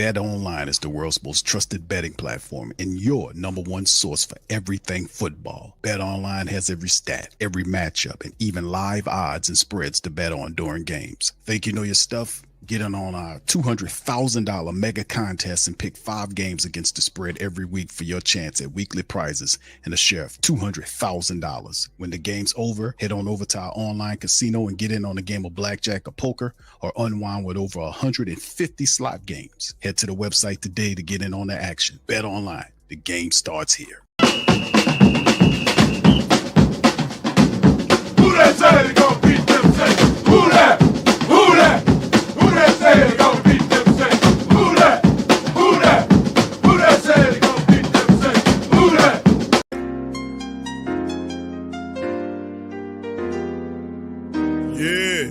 BetOnline is the world's most trusted betting platform and your number one source for everything football. BetOnline has every stat, every matchup, and even live odds and spreads to bet on during games. Think you know your stuff? Get in on our $200,000 mega contest and pick 5 games against the spread every week for your chance at weekly prizes and a share of $200,000. When the game's over, head on over to our online casino and get in on a game of blackjack or poker or unwind with over 150 slot games. Head to the website today to get in on the action. Bet online. The game starts here. Who that say they gonna beat them Saints? Who that? Who that? Who that say they gonna beat them Saints? Who that? Who that? Who that say they gonna beat them Saints? Who that? Yeah.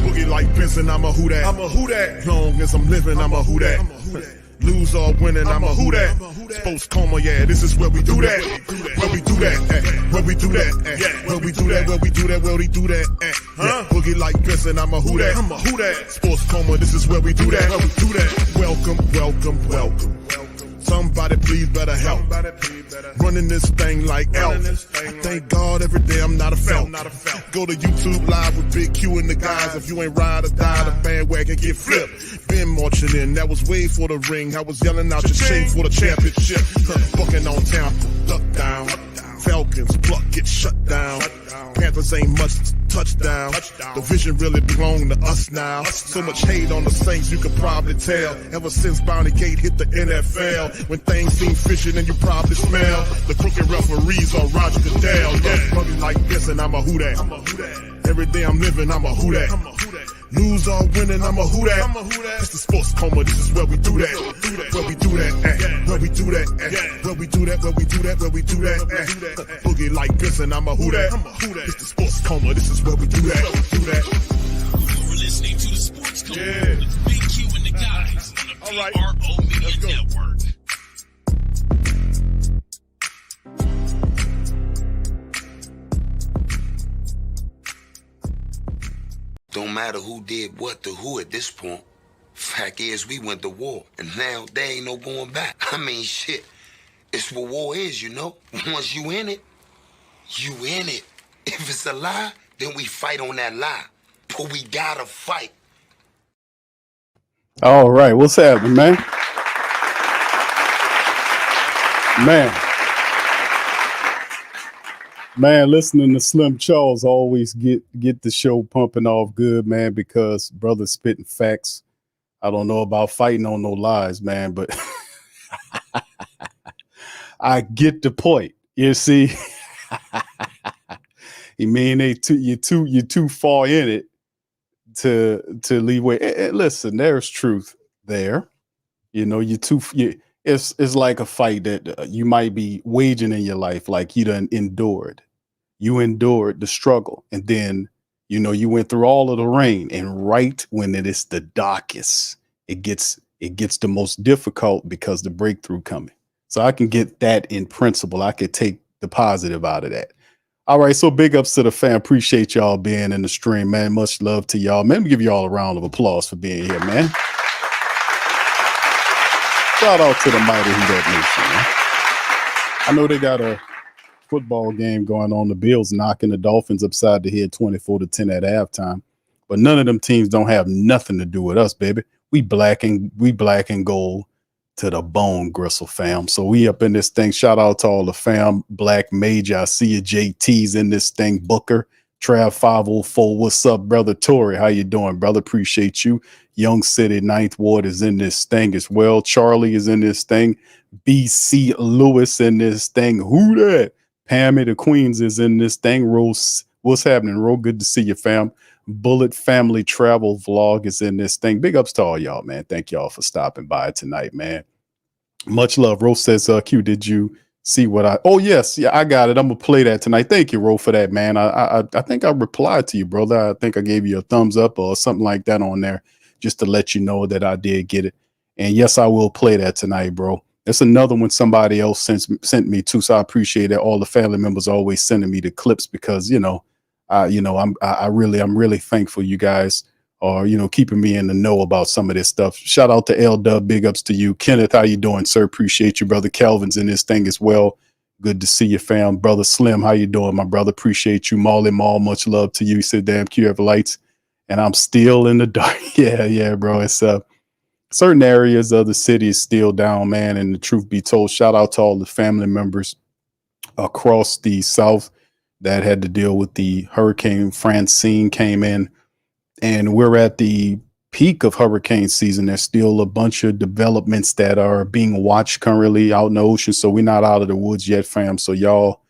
Boogie like Benson, I'm a who that. I'm a who that. Long as I'm living, I'm a who that. Lose or winning, I'm a who that. Sports Coma, yeah, this is where we do that. Where we do that, where we do that, where we do that, where we do that, where we do that. Boogie like Benson, I'm a who that. I'm a who that. Sports Coma, this is where we do that. Where we do that. Welcome, welcome, welcome. Somebody please better help. Running this thing like elf. I thank God every day I'm not a felt. Go to YouTube live with Big Q and the guys. If you ain't ride or die, the bandwagon get flipped. Been marching in, that was way for the ring. I was yelling out your shame for the championship. Bucking on Tampa, duck down. Falcons, pluck, get shut down. Panthers ain't much touchdown. The vision really belong to us now. So much hate on the Saints, you could probably tell. Ever since Bounty Gate hit the NFL, when things seem fishy and you probably smell the crooked referees on Roger Goodell. Yeah, probably like this and I'm a who that. Every day I'm living, I'm a who that. Lose or winning, I'm a who that. It's the Sports Coma, this is where we do that. Where we do that, where we do that, where we do that, where we do that, where we do that. Boogie like this and I'm a who that. It's the Sports Coma, this is where we do that. You're listening to the Sports Coma with Big Q and the guys on the PRO Media Network. Don't matter who did what to who at this point. Fact is, we went to war, and now there ain't no going back. I mean, shit, it's what war is, you know? Once you in it, you in it. If it's a lie, then we fight on that lie. But we gotta fight. All right, what's happening, man? Man, listening to Slim Charles always get the show pumping off good, man, because brother's spitting facts. I don't know about fighting on no lies, man, but I get the point. You see, you mean you're too far in it to leave way. Listen, there's truth there. You know, it's like a fight that you might be waging in your life, like you done endured. You endured the struggle, and then, you know, you went through all of the rain, and right when it is the darkest, it gets the most difficult because the breakthrough coming. So I can get that in principle. I could take the positive out of that. All right, so big ups to the fam. Appreciate y'all being in the stream, man. Much love to y'all. Man, let me give y'all a round of applause for being here, man. Shout out to the mighty Who That Nation, man. I know they got a football game going on. The Bills knocking the Dolphins upside the head 24-10 at halftime. But none of them teams don't have nothing to do with us, baby. We black and gold to the bone, Gristle fam. So we up in this thing. Shout out to all the fam. Black Major, I see you. JT's in this thing. Booker, Trav 504. What's up, brother? Tory, how you doing, brother? Appreciate you. Young City, Ninth Ward is in this thing as well. Charlie is in this thing. BC Lewis in this thing. Who that? Pammy the Queens is in this thing. Rose, what's happening, Ro? Good to see you, fam. Bullet Family Travel Vlog is in this thing. Big ups to all y'all, man. Thank y'all for stopping by tonight, man. Much love. Rose says, Q, did you see what oh, yes. Yeah, I got it. I'm going to play that tonight. Thank you, Ro, for that, man. I think I replied to you, brother. I think I gave you a thumbs up or something like that on there just to let you know that I did get it. And yes, I will play that tonight, bro. It's another one somebody else sent me too, so I appreciate that. All the family members always sending me the clips because I'm really thankful you guys or, keeping me in the know about some of this stuff. Shout out to L Dub. Big ups to you. Kenneth, how you doing, sir? Appreciate you, brother. Calvin's in this thing as well. Good to see you, fam. Brother Slim, how you doing, my brother? Appreciate you. Molly Mall, much love to you. He said, damn, Q have lights. And I'm still in the dark. Yeah, bro. It's certain areas of the city is still down, man. And the truth be told, shout out to all the family members across the South that had to deal with the Hurricane Francine came in. And we're at the peak of hurricane season. There's still a bunch of developments that are being watched currently out in the ocean. So we're not out of the woods yet, fam. So y'all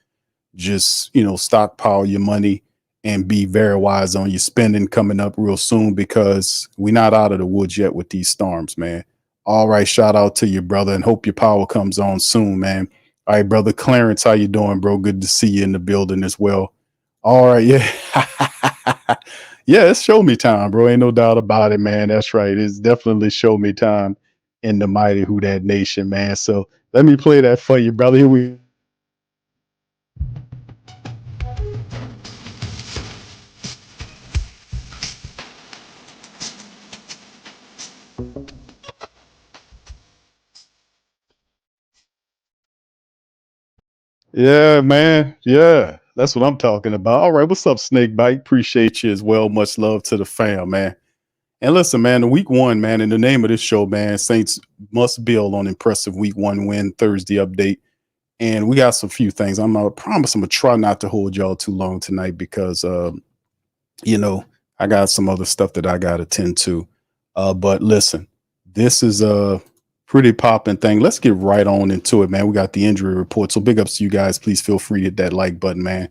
just, stockpile your money and be very wise on your spending coming up real soon, because we're not out of the woods yet with these storms, man. All right. Shout out to you, brother, and hope your power comes on soon, man. All right, brother Clarence, how you doing, bro? Good to see you in the building as well. All right. Yeah. Yeah, it's show me time, bro. Ain't no doubt about it, man. That's right. It's definitely show me time in the mighty Who Dat Nation, man. So let me play that for you, brother. Here we. Yeah, man. Yeah, that's what I'm talking about. All right, what's up, Snakebite? Appreciate you as well. Much love to the fam, man. And listen, man, the week one, man, in the name of this show, man, Saints must build on impressive week one win Thursday update. And we got some few things. I promise I'm gonna try not to hold y'all too long tonight, because I got some other stuff that I gotta tend to. But listen, this is a pretty popping thing. Let's get right on into it, man. We got the injury report. So big ups to you guys. Please feel free to hit that like button, man.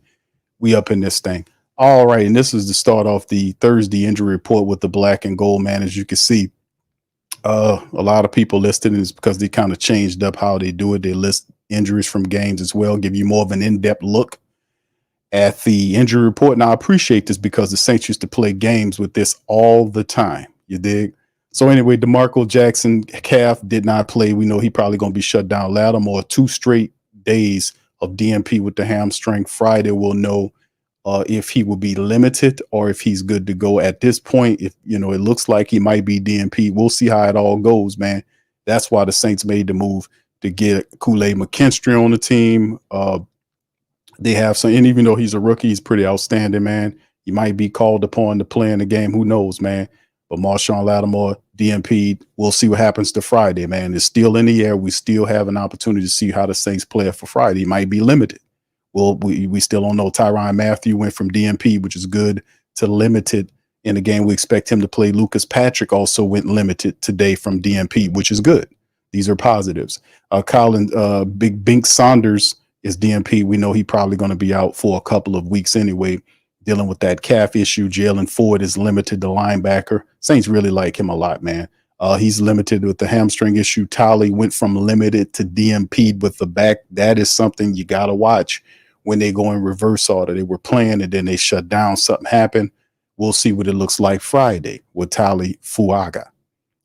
We up in this thing. All right, and this is to start off the Thursday injury report with the black and gold, man. As you can see, a lot of people listed, and it's because they kind of changed up how they do it. They list injuries from games as well, give you more of an in-depth look at the injury report. And I appreciate this because the Saints used to play games with this all the time. You dig? So anyway, DeMarco Jackson calf did not play. We know he probably going to be shut down. Lattimore, 2 straight days of DNP with the hamstring. Friday we'll know if he will be limited or if he's good to go. At this point, if it looks like he might be DNP. We'll see how it all goes, man. That's why the Saints made the move to get Kool-Aid McKinstry on the team. They have some, and even though he's a rookie, he's pretty outstanding, man. He might be called upon to play in the game. Who knows, man? But Marshawn Lattimore, DNP, we'll see what happens to Friday, man. It's still in the air. We still have an opportunity to see how the Saints play for Friday. He might be limited. Well, we still don't know. Tyrann Mathieu went from DNP, which is good, to limited in the game. We expect him to play. Lucas Patrick also went limited today from DNP, which is good. These are positives. Colin Big Bink Saunders is DNP. We know he's probably going to be out for a couple of weeks anyway, dealing with that calf issue. Jalen Ford is limited to linebacker. Saints really like him a lot, man. He's limited with the hamstring issue. Tolly went from limited to DNP with the back. That is something you got to watch when they go in reverse order. They were playing and then they shut down. Something happened. We'll see what it looks like Friday with Tali Fuaga.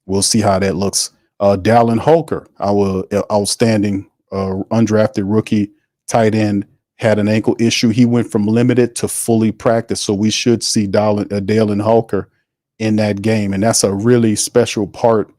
We'll see how that looks. Dallin Holker, our outstanding undrafted rookie tight end, had an ankle issue. He went from limited to fully practice. So we should see Dallin Holker in that game. And that's a really special part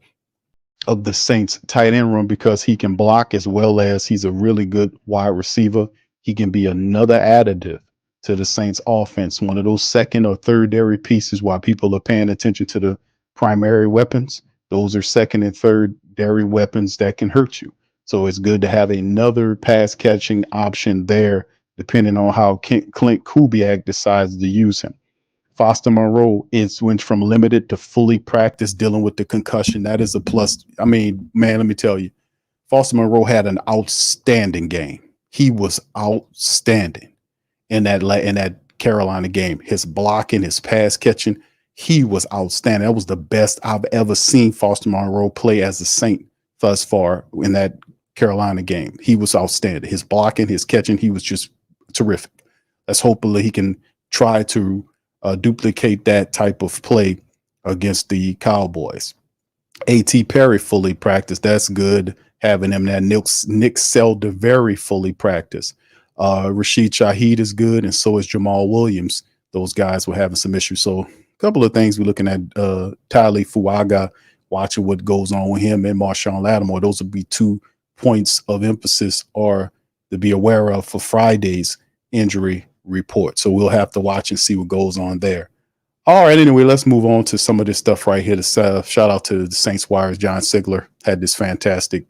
of the Saints tight end room because he can block as well as he's a really good wide receiver. He can be another additive to the Saints offense, one of those second or thirdary pieces while people are paying attention to the primary weapons. Those are second and thirdary weapons that can hurt you. So it's good to have another pass catching option there, depending on how Klint Kubiak decides to use him. Foster Monroe went from limited to fully practiced dealing with the concussion. That is a plus. I mean, man, let me tell you, Foster Monroe had an outstanding game. He was outstanding in that Carolina game. His blocking, his pass catching, he was outstanding. That was the best I've ever seen Foster Monroe play as a Saint thus far in that Carolina game. He was outstanding. His blocking, his catching, he was just terrific. Let's hopefully he can try to duplicate that type of play against the Cowboys. A.T. Perry fully practiced. That's good. Having him that Nick Selder very fully practiced. Rashid Shaheed is good, and so is Jamal Williams. Those guys were having some issues. So A couple of things we're looking at, Tyler Fuaga, watching what goes on with him, and Marshawn Lattimore. Those would be 2 points of emphasis or to be aware of for Friday's injury report. So we'll have to watch and see what goes on there. All right, anyway, let's move on to some of this stuff right here. Shout out to the Saints Wires. John Sigler had this fantastic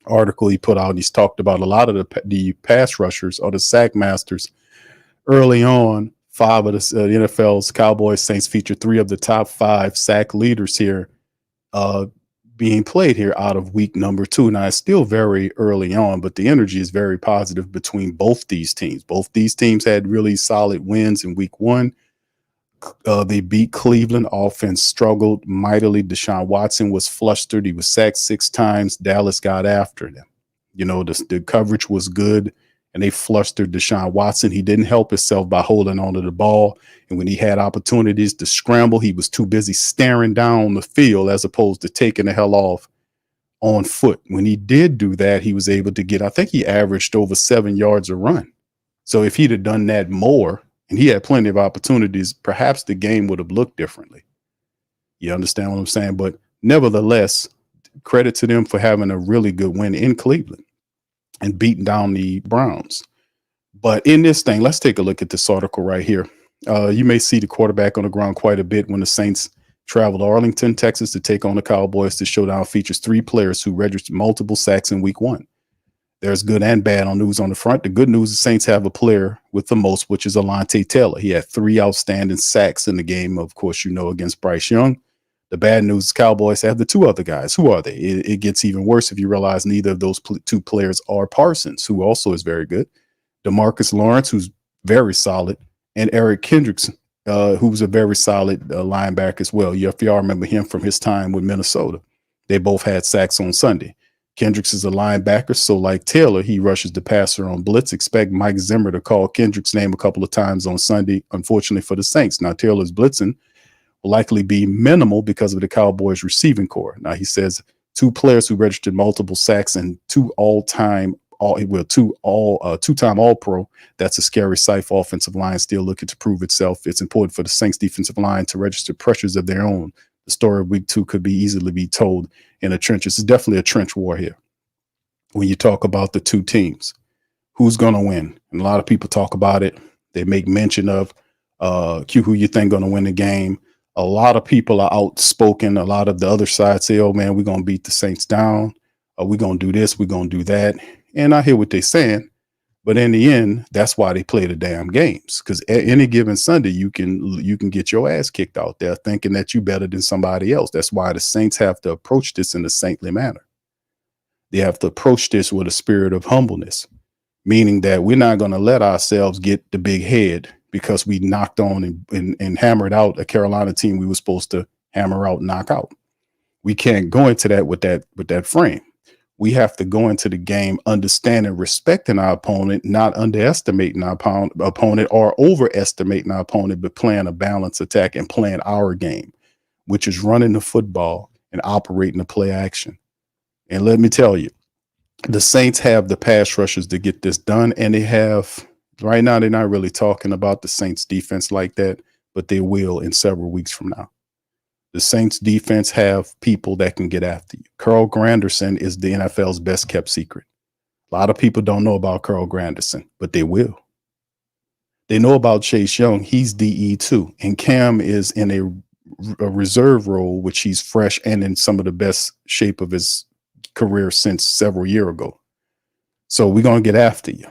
article he put out, and he's talked about a lot of the pass rushers or the sack masters early on. 5 of the NFL's Cowboys Saints featured 3 of the top 5 sack leaders here being played here out of week number 2. Now, it's still very early on, but the energy is very positive between both these teams. Both these teams had really solid wins in week 1. They beat Cleveland. Offense struggled mightily. Deshaun Watson was flustered. He was sacked 6 times. Dallas got after them. You know, the coverage was good, and they flustered Deshaun Watson. He didn't help himself by holding onto the ball. And when he had opportunities to scramble, he was too busy staring down the field as opposed to taking the hell off on foot. When he did do that, he was able to get, I think he averaged over 7 yards a run. So if he'd have done that more, and he had plenty of opportunities, perhaps the game would have looked differently. You understand what I'm saying? But nevertheless, credit to them for having a really good win in Cleveland and beating down the Browns. But in this thing, let's take a look at this article right here. You may see the quarterback on the ground quite a bit when the Saints travel to Arlington, Texas to take on the Cowboys. The showdown features 3 players who registered multiple sacks in week 1. There's good and bad on news on the front. The good news, the Saints have a player with the most, which is Alontae Taylor. He had 3 outstanding sacks in the game, of course, against Bryce Young. The bad news, Cowboys have the 2 other guys. Who are they? It gets even worse if you realize neither of those 2 players are Parsons, who also is very good. DeMarcus Lawrence, who's very solid, and Eric Kendricks, who's a very solid linebacker as well. If y'all remember him from his time with Minnesota. They both had sacks on Sunday. Kendricks is a linebacker, so like Taylor, he rushes the passer on blitz. Expect Mike Zimmer to call Kendricks' name a couple of times on Sunday, unfortunately for the Saints. Now, Taylor's blitzing will likely be minimal because of the Cowboys' receiving core. Now, he says 2 players who registered multiple sacks and 2 two-time All-Pro. That's a scary sight for offensive line still looking to prove itself. It's important for the Saints defensive line to register pressures of their own. The story of week 2 could be easily be told in the trenches. It's definitely a trench war here. When you talk about the 2 teams, who's going to win? And a lot of people talk about it. They make mention of who you think going to win the game. A lot of people are outspoken. A lot of the other side say, oh, man, we're going to beat the Saints down. We're going to do this. We're going to do that. And I hear what they're saying. But in the end, that's why they play the damn games. Because at any given Sunday, you can get your ass kicked out there thinking that you're better than somebody else. That's why the Saints have to approach this in a saintly manner. They have to approach this with a spirit of humbleness, meaning that we're not going to let ourselves get the big head because we knocked on and hammered out a Carolina team we were supposed to hammer out and knock out. We can't go into that with that frame. We have to go into the game understanding, respecting our opponent, not underestimating our opponent or overestimating our opponent, but playing a balanced attack and playing our game, which is running the football and operating the play action. And let me tell you, the Saints have the pass rushers to get this done. And they have, right now, they're not really talking about the Saints defense like that, but they will in several weeks from now. The Saints defense have people that can get after you. Carl Granderson is the NFL's best kept secret. A lot of people don't know about Carl Granderson, but they will. They know about Chase Young. He's DE2. And Cam is in a reserve role, which he's fresh and in some of the best shape of his career since several years ago. So we're going to get after you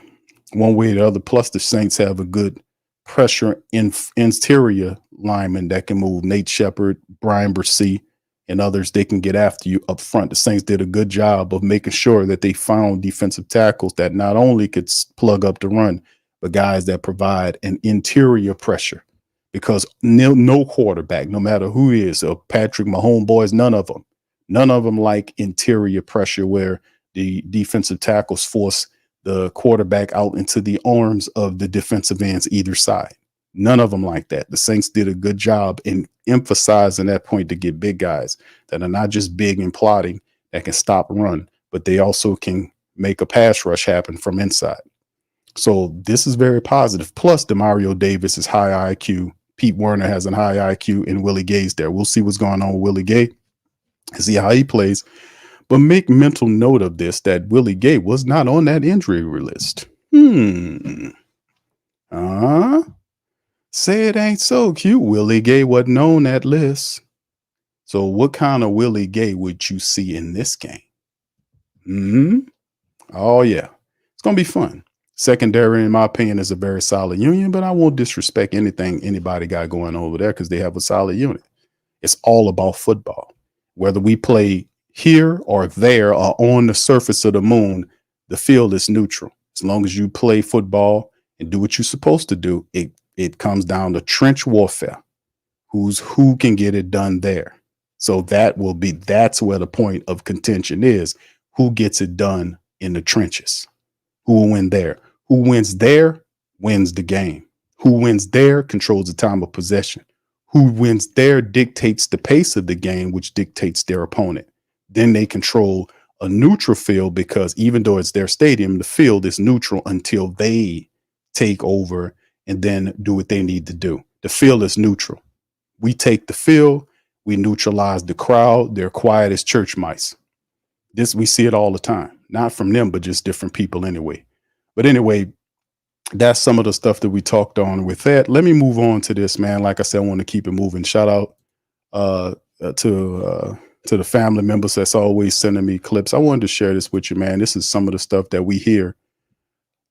one way or the other. Plus, the Saints have a good pressure interior lineman that can move. Nate Shepard, Brian Bursey, and others, they can get after you up front. The Saints did a good job of making sure that they found defensive tackles that not only could plug up the run, but guys that provide an interior pressure. Because no quarterback, no matter who he is, or Patrick Mahomes boys, none of them like interior pressure where the defensive tackles force the quarterback out into the arms of the defensive ends either side. None of them like that. The Saints did a good job in emphasizing that point to get big guys that are not just big and plotting, that can stop run, but they also can make a pass rush happen from inside. So this is very positive. Plus, Demario Davis is high IQ, Pete Werner has a high IQ and Willie Gay's there. We'll see what's going on with Willie Gay and see how he plays. But make mental note of this, that Willie Gay was not on that injury list. Say it ain't so cute. Willie Gay wasn't on that list. So what kind of Willie Gay would you see in this game? Oh, yeah. It's going to be fun. Secondary, in my opinion, is a very solid union, but I won't disrespect anything anybody got going over there because they have a solid unit. It's all about football. Whether we play here or there or on the surface of the moon, the field is neutral. As long as you play football and do what you're supposed to do, it comes down to trench warfare. Who can get it done there? So that's where the point of contention is. Who gets it done in the trenches? Who will win there? Who wins there wins the game. Who wins there controls the time of possession. Who wins there dictates the pace of the game, which dictates their opponent. Then they control a neutral field because even though it's their stadium, the field is neutral until they take over and then do what they need to do. The field is neutral. We take the field, we neutralize the crowd. They're quiet as church mice. We see it all the time, not from them, but just different people anyway. But anyway, that's some of the stuff that we talked on with that. Let me move on to this, man. Like I said, I want to keep it moving. Shout out to the family members that's always sending me clips. I wanted to share this with you, man. This is some of the stuff that we hear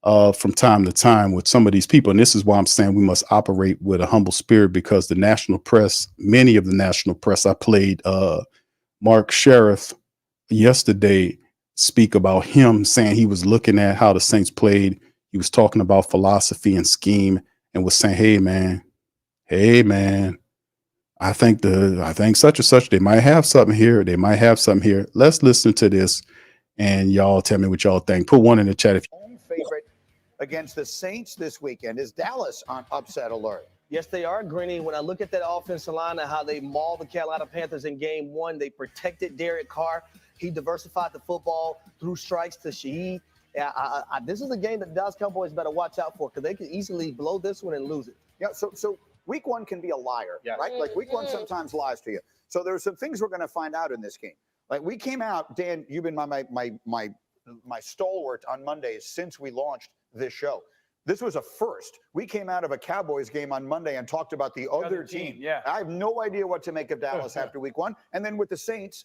from time to time with some of these people. And this is why I'm saying we must operate with a humble spirit, because the national press, many of the national press, I played Mark Sheriff yesterday speak about him saying he was looking at how the Saints played. He was talking about philosophy and scheme and was saying, hey, man, I think such and such, they might have something here. They might have something here. Let's listen to this and y'all tell me what y'all think. Put one in the chat. Home favorite against the Saints this weekend. Is Dallas on upset alert? Yes, they are, Greeny. When I look at that offensive line and how they mauled the Carolina Panthers in game one, they protected Derek Carr. He diversified the football through strikes to Shaheed. This is a game that Dallas Cowboys better watch out for, because they could easily blow this one and lose it. Yeah, so week one can be a liar, right? Like week one sometimes lies to you. So there's some things we're going to find out in this game. Like we came out, Dan, you've been my stalwart on Mondays since we launched this show. This was a first. We came out of a Cowboys game on Monday and talked about the other team. Yeah. I have no idea what to make of Dallas after week one. And then with the Saints,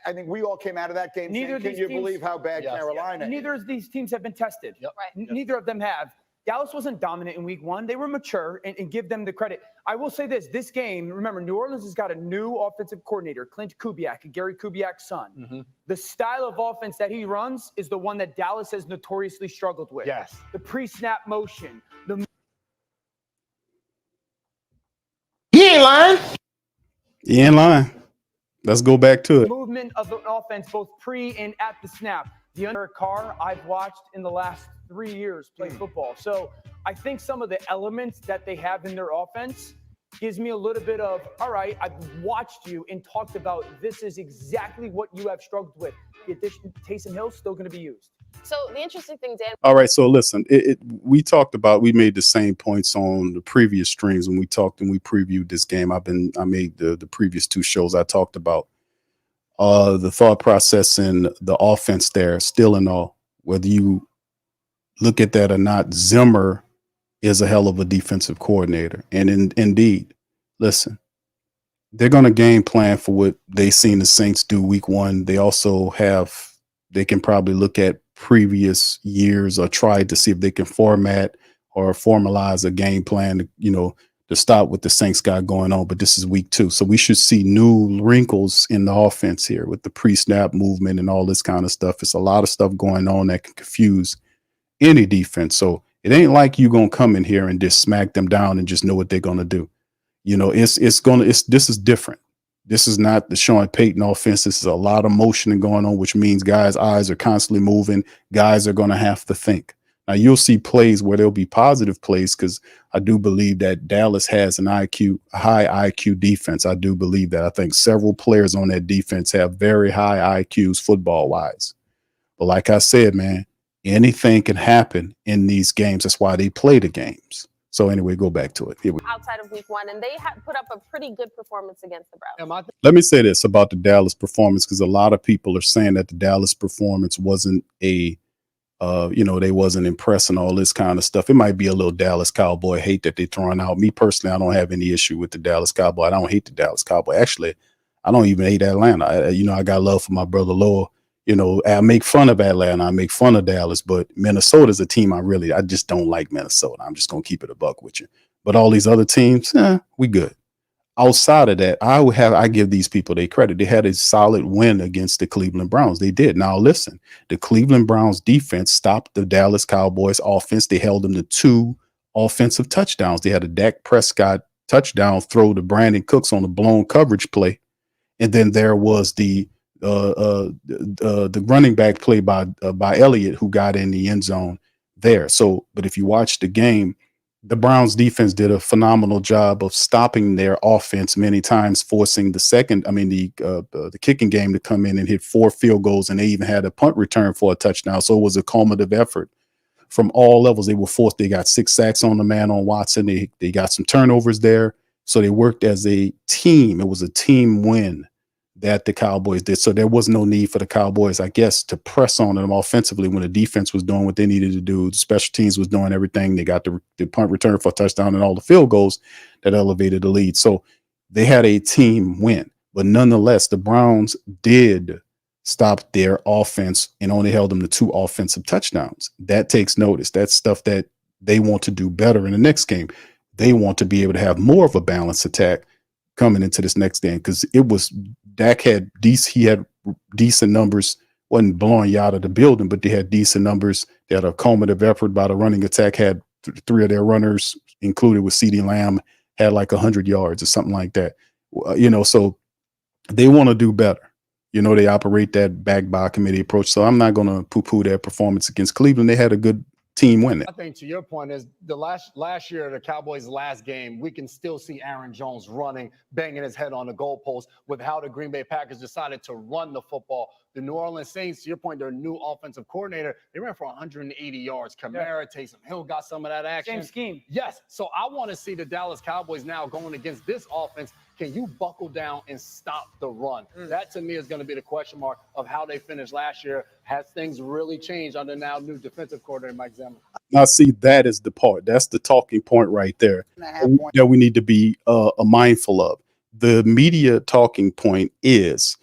I think we all came out of that game saying, can you believe how bad Carolina is? Neither of these teams have been tested. Yep. Right. Neither of them have. Dallas wasn't dominant in week one. They were mature, and give them the credit. I will say this game, remember, New Orleans has got a new offensive coordinator, Klint Kubiak, Gary Kubiak's son. Mm-hmm. The style of offense that he runs is the one that Dallas has notoriously struggled with. Yes. The pre-snap motion. He ain't lying. Let's go back to it. Movement of the offense, both pre and at the snap. The under Carr I've watched in the last 3 years play football. So I think some of the elements that they have in their offense gives me a little bit of, all right, I've watched you and talked about this is exactly what you have struggled with. The addition to Taysom Hill still going to be used. So the interesting thing, Dan. All right, so listen, we made the same points on the previous streams when we talked and we previewed this game. I made the previous two shows. I talked about the thought process and the offense there, still and all. Whether you look at that or not, Zimmer is a hell of a defensive coordinator. And indeed, listen, they're going to game plan for what they seen the Saints do week one. They also they can probably look at previous years or try to see if they can format or formalize a game plan, to stop what the Saints got going on. But this is week two. So we should see new wrinkles in the offense here with the pre-snap movement and all this kind of stuff. It's a lot of stuff going on that can confuse any defense. So it ain't like you gonna come in here and just smack them down and just know what they're gonna do. This is different. This is not the Sean Payton offense. This is a lot of motion going on, which means guys' eyes are constantly moving. Guys are gonna have to think. Now you'll see plays where there'll be positive plays, because I do believe that Dallas has a high IQ defense. I do believe that. I think several players on that defense have very high IQs football wise. But like I said, man, anything can happen in these games. That's why they play the games. So anyway, go back to it. Here we outside of week 1, and they put up a pretty good performance against the Browns. Let me say this about the Dallas performance, because a lot of people are saying that the Dallas performance wasn't they wasn't impressing, all this kind of stuff. It might be a little Dallas Cowboy hate that they're throwing out. Me personally, I don't have any issue with the Dallas Cowboy. I don't hate the Dallas Cowboy. Actually, I don't even hate Atlanta. I got love for my brother Lowell. I make fun of Atlanta. I make fun of Dallas, but Minnesota's a team I just don't like Minnesota. I'm just going to keep it a buck with you. But all these other teams, we good. Outside of that, I give these people their credit. They had a solid win against the Cleveland Browns. They did. Now listen, the Cleveland Browns defense stopped the Dallas Cowboys offense. They held them to 2 offensive touchdowns. They had a Dak Prescott touchdown throw to Brandon Cooks on a blown coverage play, and then there was the running back play by Elliott, who got in the end zone there. So, but if you watch the game, the Browns defense did a phenomenal job of stopping their offense many times, forcing the kicking game to come in and hit 4 field goals, and they even had a punt return for a touchdown. So it was a cumulative effort from all levels. They were forced. They got 6 sacks on the man on Watson. They got some turnovers there. So they worked as a team. It was a team win that the Cowboys did. So there was no need for the Cowboys, I guess, to press on them offensively when the defense was doing what they needed to do. The special teams was doing everything. They got the punt return for a touchdown and all the field goals that elevated the lead. So they had a team win. But nonetheless, the Browns did stop their offense and only held them to 2 offensive touchdowns. That takes notice. That's stuff that they want to do better in the next game. They want to be able to have more of a balanced attack coming into this next game, because Dak had decent numbers, wasn't blowing you out of the building, but they had decent numbers. They had a cumulative effort by the running attack, had 3 of their runners, included with CeeDee Lamb, had like 100 yards or something like that. So they want to do better. They operate that back by committee approach. So I'm not going to poo-poo their performance against Cleveland. They had a good team win it. I think to your point is the last year, the Cowboys' last game, we can still see Aaron Jones running, banging his head on the goalpost with how the Green Bay Packers decided to run the football. The New Orleans Saints, to your point, their new offensive coordinator, they ran for 180 yards. Kamara, Taysom Hill got some of that action. Same scheme. Yes. So I want to see the Dallas Cowboys now going against this offense. Can you buckle down and stop the run? That, to me, is going to be the question mark of how they finished last year. Has things really changed under now new defensive coordinator Mike Zimmer? Now, see, that is the part. That's the talking point right there that we need to be mindful of. The media talking point is,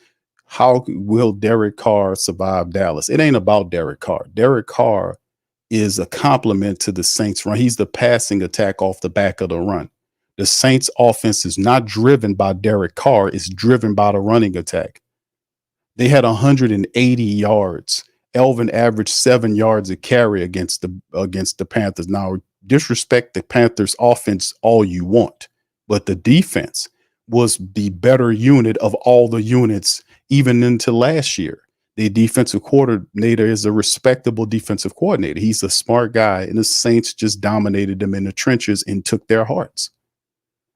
how will Derek Carr survive Dallas? It ain't about Derek Carr. Derek Carr is a complement to the Saints run. He's the passing attack off the back of the run. The Saints offense is not driven by Derek Carr. It's driven by the running attack. They had 180 yards. Elvin averaged 7 yards a carry against the Panthers. Now, disrespect the Panthers offense all you want, but the defense was the better unit of all the units, even into last year. The defensive coordinator is a respectable defensive coordinator. He's a smart guy, and the Saints just dominated them in the trenches and took their hearts.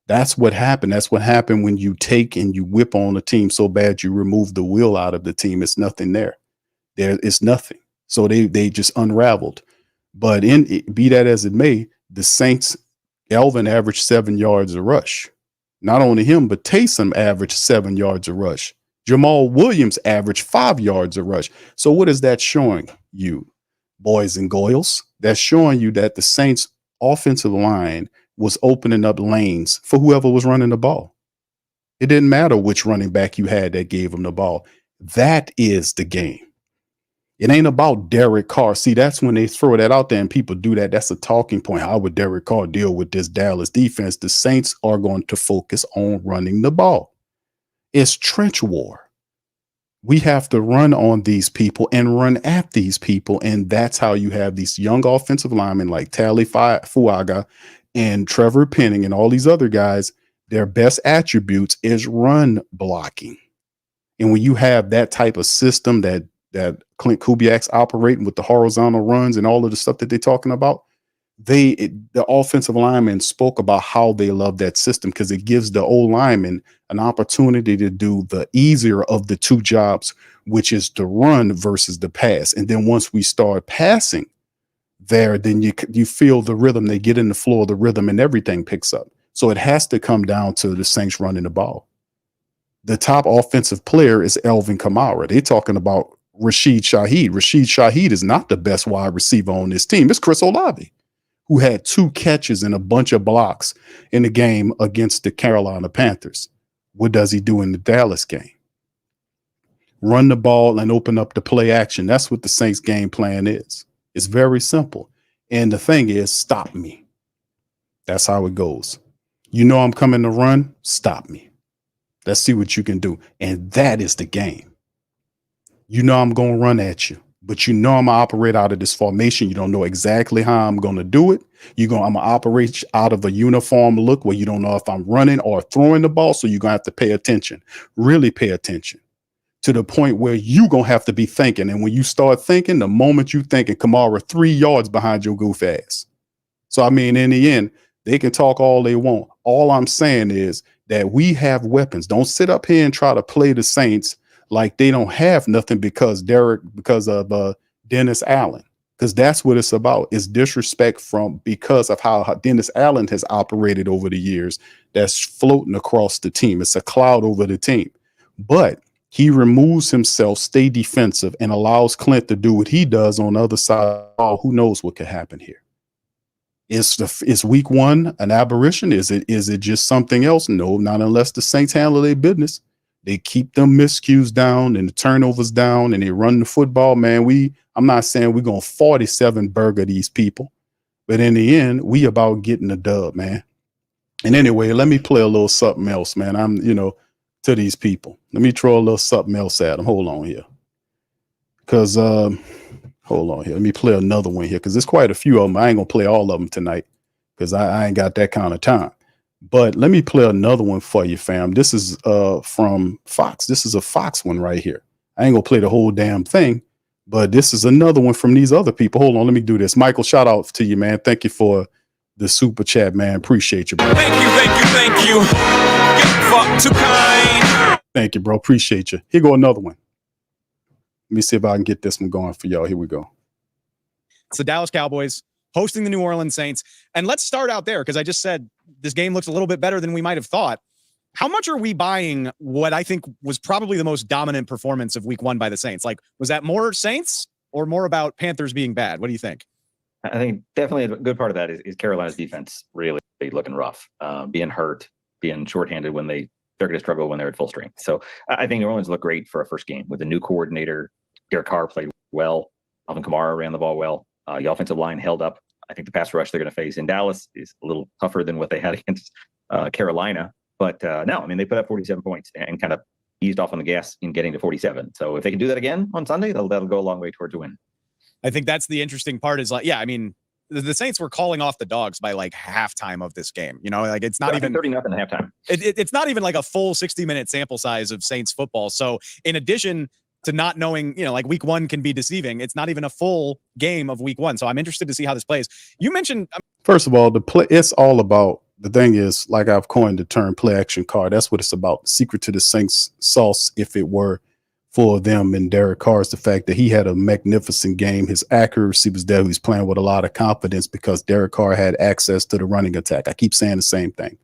That's what happened. That's what happened when you take and you whip on a team so bad you remove the will out of the team. It's nothing there. There is nothing. So they just unraveled. But be that as it may, the Saints, Elvin averaged 7 yards a rush. Not only him, but Taysom averaged 7 yards a rush. Jamal Williams averaged 5 yards a rush. So what is that showing you, boys and girls? That's showing you that the Saints offensive line was opening up lanes for whoever was running the ball. It didn't matter which running back you had that gave them the ball. That is the game. It ain't about Derek Carr. See, that's when they throw that out there and people do that. That's a talking point. How would Derek Carr deal with this Dallas defense? The Saints are going to focus on running the ball. It's trench war. We have to run on these people and run at these people. And that's how you have these young offensive linemen like Tali Fuaga and Trevor Penning and all these other guys. Their best attributes is run blocking. And when you have that type of system that Klint Kubiak's operating with the horizontal runs and all of the stuff that they're talking about, the offensive linemen spoke about how they love that system because it gives the old lineman an opportunity to do the easier of the two jobs, which is the run versus the pass. And then once we start passing, there, then you feel the rhythm. They get in the floor of the rhythm and everything picks up. So it has to come down to the Saints running the ball. The top offensive player is Alvin Kamara. They're talking about Rashid Shaheed. Rashid Shaheed is not the best wide receiver on this team. It's Chris Olave, who had 2 catches and a bunch of blocks in the game against the Carolina Panthers. What does he do in the Dallas game? Run the ball and open up the play action. That's what the Saints game plan is. It's very simple. And the thing is, stop me. That's how it goes. You know I'm coming to run, stop me. Let's see what you can do. And that is the game. You know I'm going to run at you, but you know I'm going to operate out of this formation. You don't know exactly how I'm going to do it. I'm going to operate out of a uniform look where you don't know if I'm running or throwing the ball. So you're going to have to pay attention, really pay attention, to the point where you're going to have to be thinking. And when you start thinking, the moment you thinking, Kamara 3 yards behind your goof ass. So, I mean, in the end, they can talk all they want. All I'm saying is that we have weapons. Don't sit up here and try to play the Saints like they don't have nothing because of Dennis Allen, because that's what it's about. It's disrespect because of how Dennis Allen has operated over the years. That's floating across the team. It's a cloud over the team. But he removes himself, stay defensive, and allows Klint to do what he does on the other side. Oh, who knows what could happen here? Is week 1 an aberration? Is it just something else? No, not unless the Saints handle their business. They keep them miscues down and the turnovers down, and they run the football. Man, I'm not saying we're going to 47 burger these people, but in the end, we about getting the dub, man. And anyway, let me play a little something else, man. To these people. Let me throw a little something else at them. Hold on here. Because, hold on here. Let me play another one here because there's quite a few of them. I ain't going to play all of them tonight because I ain't got that kind of time. But let me play another one for you, fam. This is from Fox. This is a Fox one right here. I ain't going to play the whole damn thing, but this is another one from these other people. Hold on. Let me do this. Michael, shout out to you, man. Thank you for the super chat, man. Appreciate you, bro. Thank you. Get fucked too kind. Thank you, bro. Appreciate you. Here go another one. Let me see if I can get this one going for y'all. Here we go. It's the Dallas Cowboys hosting the New Orleans Saints. And let's start out there because I just said this game looks a little bit better than we might have thought. How much are we buying what I think was probably the most dominant performance of week 1 by the Saints? Like, was that more Saints or more about Panthers being bad? What do you think? I think definitely a good part of that is Carolina's defense really looking rough, being hurt, being shorthanded when they're going to struggle when they're at full strength. So I think New Orleans looked great for a first game with a new coordinator. Derek Carr played well. Alvin Kamara ran the ball well. The offensive line held up. I think the pass rush they're going to face in Dallas is a little tougher than what they had against Carolina. But no, I mean, they put up 47 points and kind of eased off on the gas in getting to 47. So if they can do that again on Sunday, that'll go a long way towards a win. I think that's the interesting part is I mean, the Saints were calling off the dogs by like halftime of this game. Like it's not even 30-0 at halftime. It's not even like a full 60-minute sample size of Saints football. So in addition to not knowing, like week 1 can be deceiving, it's not even a full game of week 1. So I'm interested to see how this plays. You mentioned, first of all, it's all about, the thing is, like I've coined the term play action card. That's what it's about. The secret to the Saints sauce, if it were for them and Derek Carr, is the fact that he had a magnificent game. His accuracy was there. He was playing with a lot of confidence because Derek Carr had access to the running attack. I keep saying the same thing.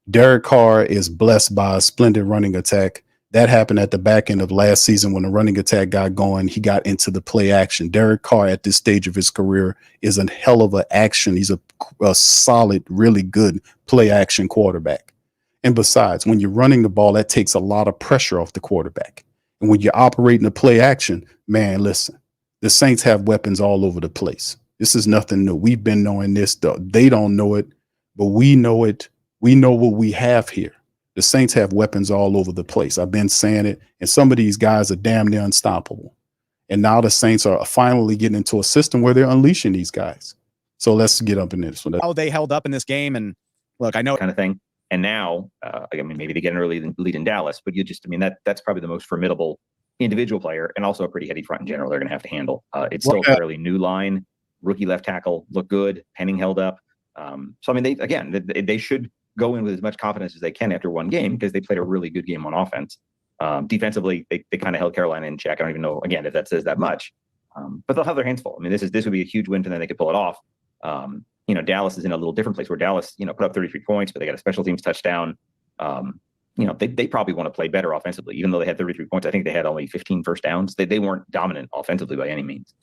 Derek Carr is blessed by a splendid running attack. That happened at the back end of last season when the running attack got going. He got into the play action. Derek Carr at this stage of his career is a hell of an action. He's a solid, really good play action quarterback. And besides, when you're running the ball, that takes a lot of pressure off the quarterback. And when you're operating the play action, man, listen, the Saints have weapons all over the place. This is nothing new. We've been knowing this. They don't know it, but we know it. We know what we have here. The Saints have weapons all over the place. I've been saying it, and some of these guys are damn near unstoppable. And now the Saints are finally getting into a system where they're unleashing these guys. So let's get up in this one. How they held up in this game. And look, I know kind of thing. And now, I mean, maybe they get an early lead in Dallas, but that's probably the most formidable individual player and also a pretty heady front in general they're going to have to handle. It's still a fairly new line. Rookie left tackle looked good. Penning held up. So, I mean, they should go in with as much confidence as they can after one game because they played a really good game on offense. Defensively, they kind of held Carolina in check. I don't even know, again, if that says that much. But they'll have their hands full. I mean, this would be a huge win for them. They could pull it off. Dallas is in a little different place where Dallas, put up 33 points, but they got a special teams touchdown. They probably want to play better offensively, even though they had 33 points. I think they had only 15 first downs. They weren't dominant offensively by any means.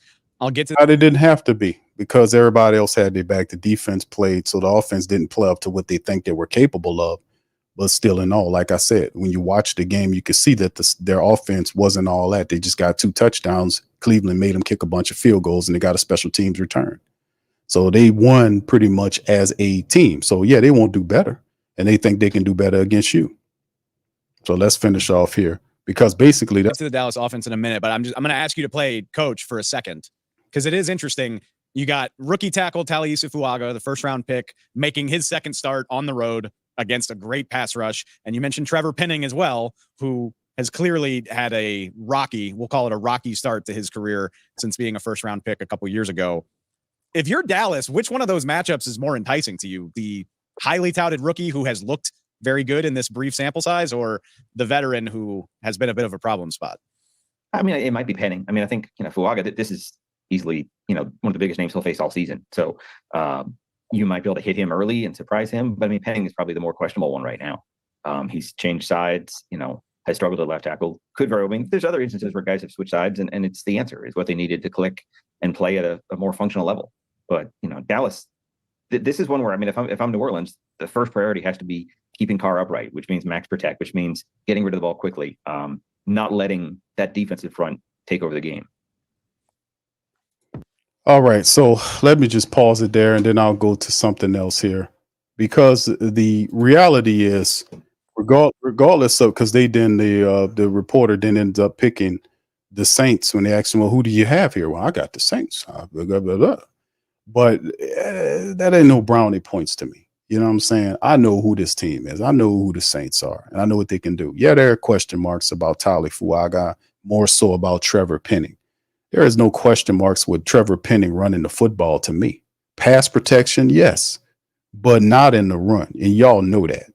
I'll get to But it didn't have to be because everybody else had their back. The defense played, so the offense didn't play up to what they think they were capable of. But still, in all, like I said, when you watch the game, you could see that their offense wasn't all that. They just got 2 touchdowns. Cleveland made them kick a bunch of field goals, and they got a special teams return. So they won pretty much as a team. So, yeah, they won't do better, and they think they can do better against you. So let's finish off here because basically that's to the Dallas offense in a minute, but I'm going to ask you to play coach for a second because it is interesting. You got rookie tackle Talisa Fuaga, the first-round pick, making his second start on the road against a great pass rush. And you mentioned Trevor Penning as well, who has clearly had we'll call it a rocky start to his career since being a first-round pick a couple years ago. If you're Dallas, which one of those matchups is more enticing to you? The highly touted rookie who has looked very good in this brief sample size, or the veteran who has been a bit of a problem spot? I mean, it might be Penning. I mean, I think, Fuaga, this is easily, one of the biggest names he'll face all season. So you might be able to hit him early and surprise him. But I mean, Penning is probably the more questionable one right now. He's changed sides, has struggled at left tackle. Could very well, there's other instances where guys have switched sides, and it's the answer is what they needed to click and play at a more functional level. But, Dallas, this is one where, I mean, if I'm New Orleans, the first priority has to be keeping Carr upright, which means max protect, which means getting rid of the ball quickly, not letting that defensive front take over the game. All right, so let me just pause it there, and then I'll go to something else here, because the reality is, regardless of, because the reporter then ends up picking the Saints when they asked him, well, who do you have here? Well, I got the Saints. Blah, blah, blah, blah. But that ain't no brownie points to me. You know what I'm saying? I know who this team is. I know who the Saints are, and I know what they can do. Yeah, there are question marks about Tali Fuaga, more so about Trevor Penning. There is no question marks with Trevor Penning running the football to me. Pass protection, yes, but not in the run. And y'all know that.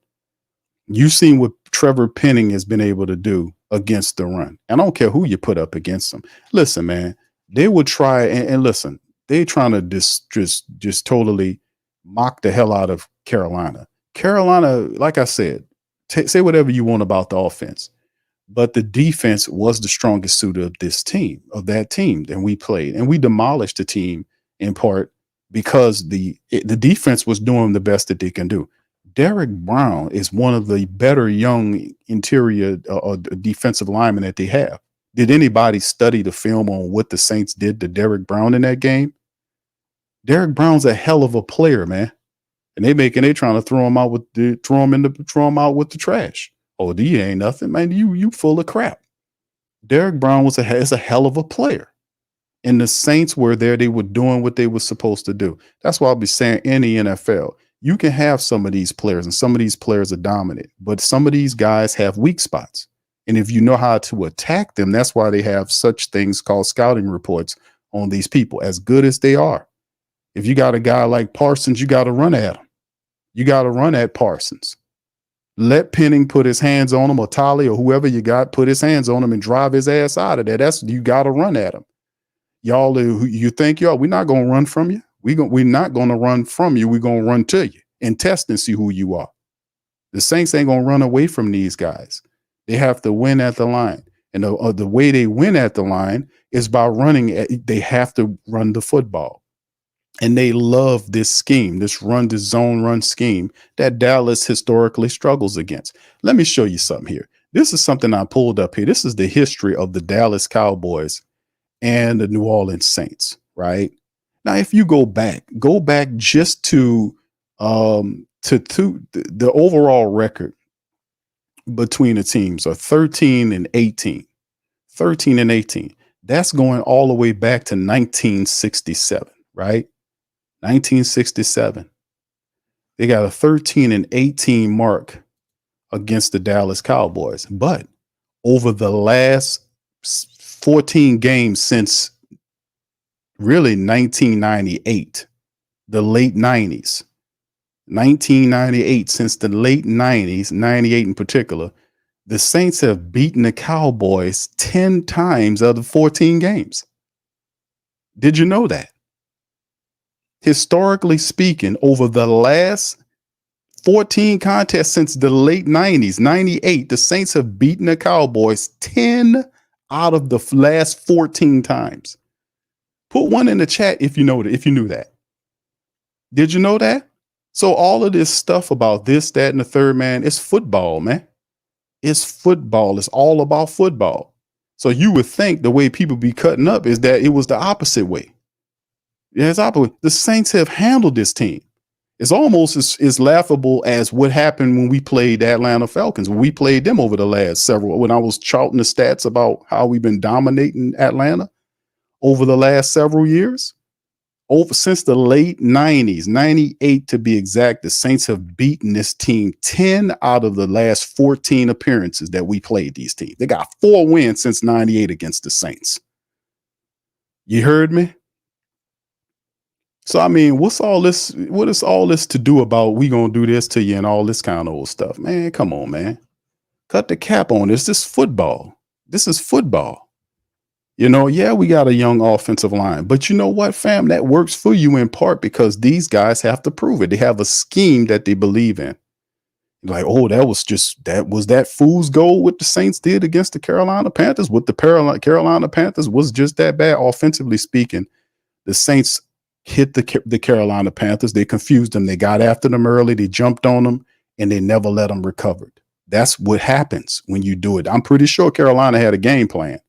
You've seen what Trevor Penning has been able to do against the run. I don't care who you put up against them. Listen, man, they would try and listen, they're trying to just totally mock the hell out of Carolina. Carolina, like I said, say whatever you want about the offense, but the defense was the strongest suit of that team. And we played, and we demolished the team in part because the defense was doing the best that they can do. Derek Brown is one of the better young interior or defensive linemen that they have. Did anybody study the film on what the Saints did to Derek Brown in that game? Derek Brown's a hell of a player, man. And they trying to throw him out with the trash. Oh, he ain't nothing, man. You full of crap. Derek Brown is a hell of a player. And the Saints were there. They were doing what they were supposed to do. That's why I'll be saying in the NFL, you can have some of these players, and some of these players are dominant, but some of these guys have weak spots. And if you know how to attack them, that's why they have such things called scouting reports on these people, as good as they are. If you got a guy like Parsons, you got to run at him. You got to run at Parsons. Let Penning put his hands on him, or Tolly, or whoever you got, put his hands on him and drive his ass out of there. You got to run at him. Y'all, you think we're not going to run from you. We're not going to run from you. We're going to run to you and test and see who you are. The Saints ain't going to run away from these guys. They have to win at the line. And the way they win at the line is by running. They have to run the football. And they love this scheme, this zone run scheme that Dallas historically struggles against. Let me show you something here. This is something I pulled up here. This is the history of the Dallas Cowboys and the New Orleans Saints, right? Now, if you go back just to the overall record between the teams are 13 and 18. That's going all the way back to 1967, right? 1967. They got a 13 and 18 mark against the Dallas Cowboys. But over the last 14 games since really 1998, the late 90s, 1998, since the late 90s, 98 in particular, the Saints have beaten the Cowboys 10 times out of 14 games. Did you know that? Historically speaking, over the last 14 contests since the late 90s, 98, the Saints have beaten the Cowboys 10 out of the last 14 times. Put one in the chat if you know that, if you knew that. Did you know that? So all of this stuff about this, that, and the third, man, it's football, man. It's football. It's all about football. So you would think the way people be cutting up is that it was the opposite way. Yeah, it's opposite. The Saints have handled this team. It's almost as laughable as what happened when we played the Atlanta Falcons. When we played them over the last several, when I was charting the stats about how we've been dominating Atlanta over the last several years. Over since the late 90s, 98 to be exact, the Saints have beaten this team 10 out of the last 14 appearances that we played these teams. They got 4 wins since 98 against the Saints. You heard me? So, I mean, what's all this? What is all this to do about we gonna do this to you and all this kind of old stuff? Man, come on, man. Cut the cap on this. This is football. This is football. You know, yeah, we got a young offensive line, but you know what, fam? That works for you in part because these guys have to prove it. They have a scheme that they believe in. Like, oh, that was that fool's goal what the Saints did against the Carolina Panthers. What the Carolina Panthers was just that bad, offensively speaking. The Saints hit the Carolina Panthers. They confused them. They got after them early. They jumped on them, and they never let them recover. That's what happens when you do it. I'm pretty sure Carolina had a game plan.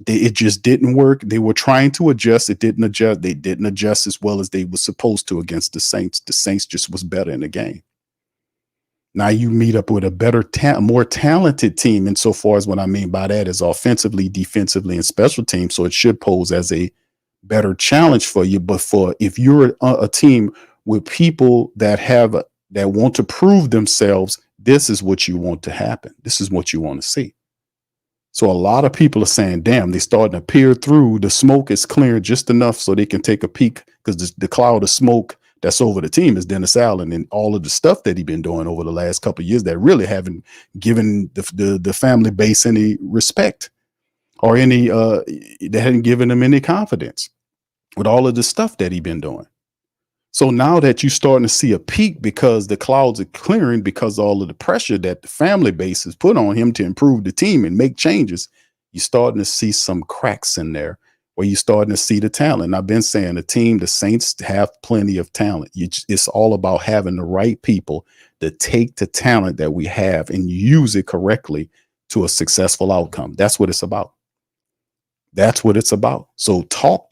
It just didn't work. They were trying to adjust. It didn't adjust. They didn't adjust as well as they were supposed to against the Saints. The Saints just was better in the game. Now you meet up with a better, more talented team. Insofar as what I mean by that is offensively, defensively, and special teams. So it should pose as a better challenge for you. But if you're a team with people that want to prove themselves, this is what you want to happen. This is what you want to see. So a lot of people are saying, damn, they're starting to peer through. The smoke is clearing just enough so they can take a peek because the cloud of smoke that's over the team is Dennis Allen and all of the stuff that he's been doing over the last couple of years that really haven't given the family base any respect or any they hadn't given them any confidence with all of the stuff that he's been doing. So now that you're starting to see a peak because the clouds are clearing because of all of the pressure that the family base has put on him to improve the team and make changes, you're starting to see some cracks in there where you're starting to see the talent. I've been saying the Saints have plenty of talent. It's all about having the right people to take the talent that we have and use it correctly to a successful outcome. That's what it's about. That's what it's about. So talk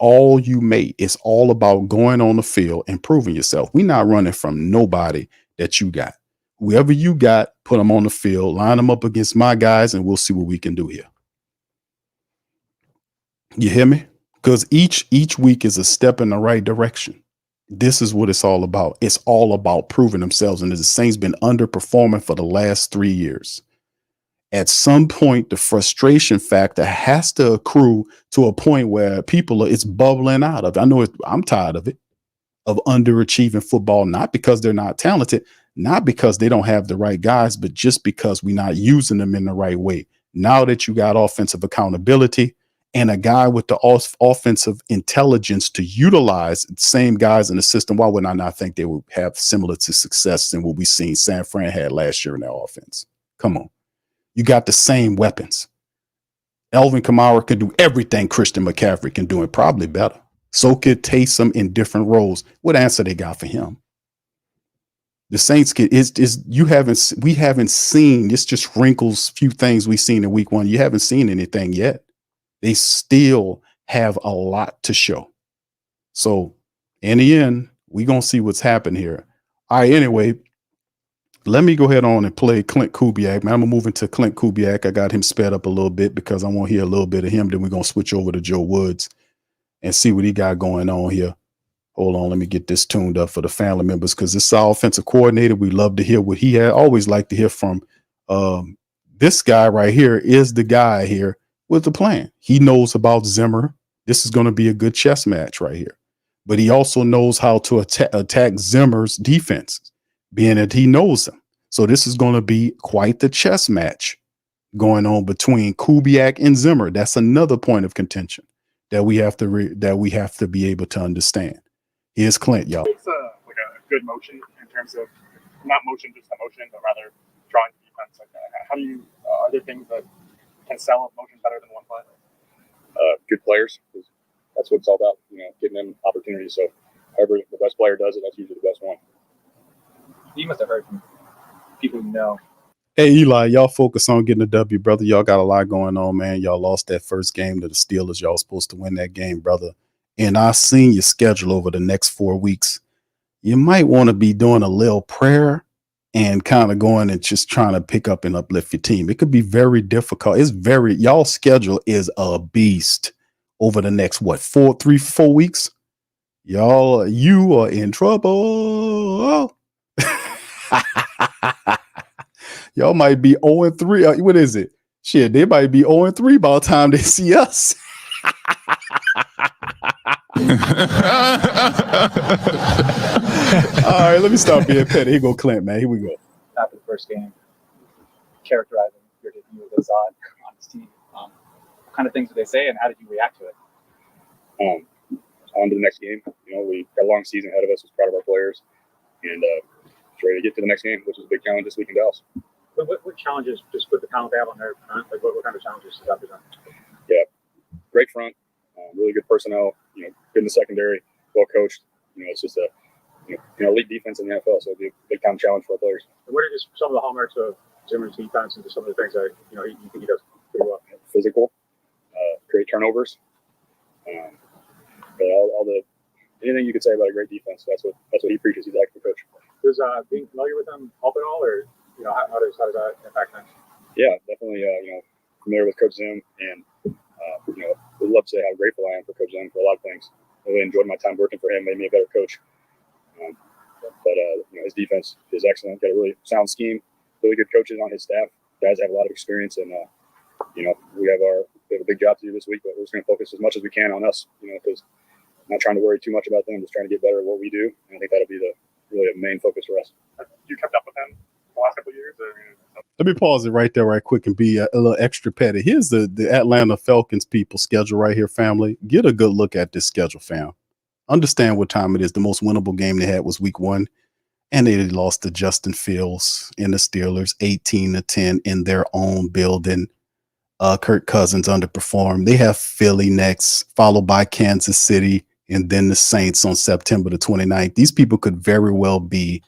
all you may. It's all about going on the field and proving yourself. We're not running from nobody that you got. Whoever you got, put them on the field, line them up against my guys, and we'll see what we can do here. You hear me? Because each week is a step in the right direction. This is what it's all about. It's all about proving themselves. And the Saints been underperforming for the last 3 years. At some point, the frustration factor has to accrue to a point where it's bubbling out of. I know I'm tired of it, of underachieving football, not because they're not talented, not because they don't have the right guys, but just because we're not using them in the right way. Now that you got offensive accountability and a guy with the offensive intelligence to utilize the same guys in the system, why would I not think they would have similar to success than what we seen San Fran had last year in their offense? Come on. You got the same weapons. Alvin Kamara can do everything Christian McCaffrey can do and probably better. So could Taysom in different roles. What answer they got for him? The Saints we haven't seen, this just wrinkles few things we've seen in week 1. You haven't seen anything yet. They still have a lot to show. So in the end, we're going to see what's happened here. All right, anyway, let me go ahead on and play Klint Kubiak. Man, I'm going to move into Klint Kubiak. I got him sped up a little bit because I want to hear a little bit of him. Then we're going to switch over to Joe Woods and see what he got going on here. Hold on, let me get this tuned up for the family members because this is our offensive coordinator. We love to hear what he had. Always like to hear from this guy right here is the guy here with the plan. He knows about Zimmer. This is going to be a good chess match right here. But he also knows how to attack Zimmer's defense, being that he knows them. So this is going to be quite the chess match going on between Kubiak and Zimmer. That's another point of contention that we have to be able to understand. Here's Klint, y'all. It's like a good motion in terms of not motion, just emotion, but rather drawing defense. Like, how do you? Are there things that can sell motion better than one play? Good players. That's what it's all about. Getting them opportunities. So, however the best player does it, that's usually the best one. You must have heard from people who know. Hey, Eli, y'all focus on getting a W, brother. Y'all got a lot going on, man. Y'all lost that first game to the Steelers. Y'all supposed to win that game, brother. And I seen your schedule over the next 4 weeks. You might want to be doing a little prayer and kind of going and just trying to pick up and uplift your team. It could be very difficult. Y'all schedule is a beast over the next, 4 weeks? You are in trouble. Y'all might be 0-3. What is it? Shit, they might be 0-3 by the time they see us. All right, let me stop being petty. Here go Klint, man. Here we go. After the first game, characterizing your debut with Azad on his team, what kind of things did they say, and how did you react to it? On to the next game. We got a long season ahead of us. We're proud of our players, and ready to get to the next game, which is a big challenge this week in Dallas. What challenges, just with the talent they have on their front, like what kind of challenges does that present? Yeah, great front, really good personnel. Good in the secondary, well coached. It's just a elite defense in the NFL, so it'll be a big time challenge for our players. And what are just some of the hallmarks of Zimmer's defense and just some of the things that you think he does pretty well? Physical, great turnovers, but all the anything you could say about a great defense. That's what he preaches. He's like the coach. Does being familiar with him help at all, or how does that impact things? Yeah, definitely. Familiar with Coach Zim, and would love to say how grateful I am for Coach Zim for a lot of things. I really enjoyed my time working for him. Made me a better coach. But his defense is excellent. Got a really sound scheme. Really good coaches on his staff. Guys have a lot of experience, and we have a big job to do this week. But we're just going to focus as much as we can on us. Because I'm not trying to worry too much about them. Just trying to get better at what we do. And I think that'll be really a main focus for us. You kept up with him the last couple of years? Let me pause it right there, right quick, and be a little extra petty. Here's the Atlanta Falcons people schedule right here, family. Get a good look at this schedule, fam. Understand what time it is. The most winnable game they had was week 1, and they lost to Justin Fields and the Steelers 18-10 in their own building. Kirk Cousins underperformed. They have Philly next, followed by Kansas City, and then the Saints on September the 29th. These people could very well be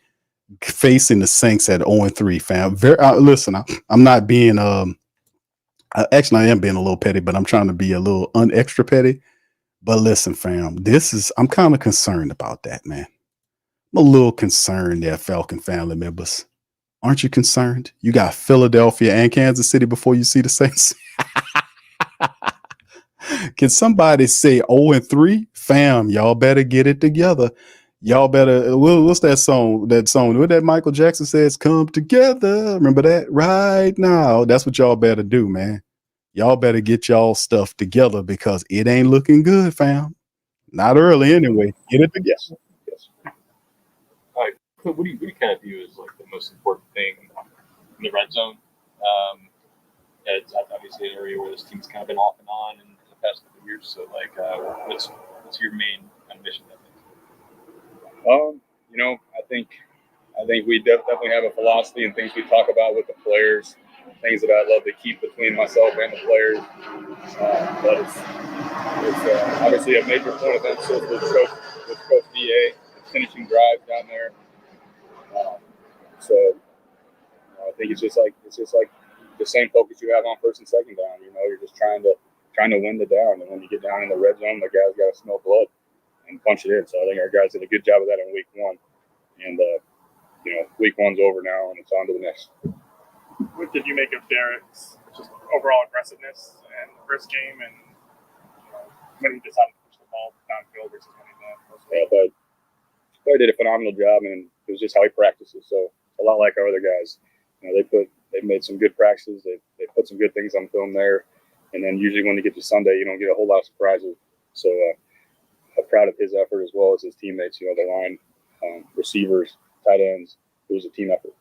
facing the Saints at 0-3, fam. Listen, I'm not being actually I am being a little petty, but I'm trying to be a little extra petty. But listen, fam, I'm kind of concerned about that, man. I'm a little concerned there, Falcon family members. Aren't you concerned? You got Philadelphia and Kansas City before you see the Saints. Can somebody say 0-3? Fam, y'all better get it together. Y'all better, what's that song? What that Michael Jackson says, come together. Remember that? Right now. That's what y'all better do, man. Y'all better get y'all stuff together because it ain't looking good, fam. Not early anyway. Get it together. Yes. All right. What do you kind of view as like the most important thing in the red zone? It's obviously an area where this team's kind of been off and on in the past couple of years. So, like, what's your main kind of mission? I think we definitely have a philosophy and things we talk about with the players, things that I love to keep between myself and the players. But it's obviously a major point of emphasis with Coach VA, finishing drives down there. So I think it's just like the same focus you have on first and second down. You're just trying to win the down, and when you get down in the red zone, the guys got to smell blood and punch it in. So I think our guys did a good job of that in week 1. And, week 1's over now, and it's on to the next. What did you make of Derek's just overall aggressiveness and the first game, and when he decided to push the ball downfield versus when he didn't? Yeah, but he did a phenomenal job, and it was just how he practices. So a lot like our other guys. They've made some good practices. They put some good things on film there, and then usually when you get to Sunday, you don't get a whole lot of surprises. So I'm proud of his effort as well as his teammates. The line, receivers, tight ends. It was a team effort.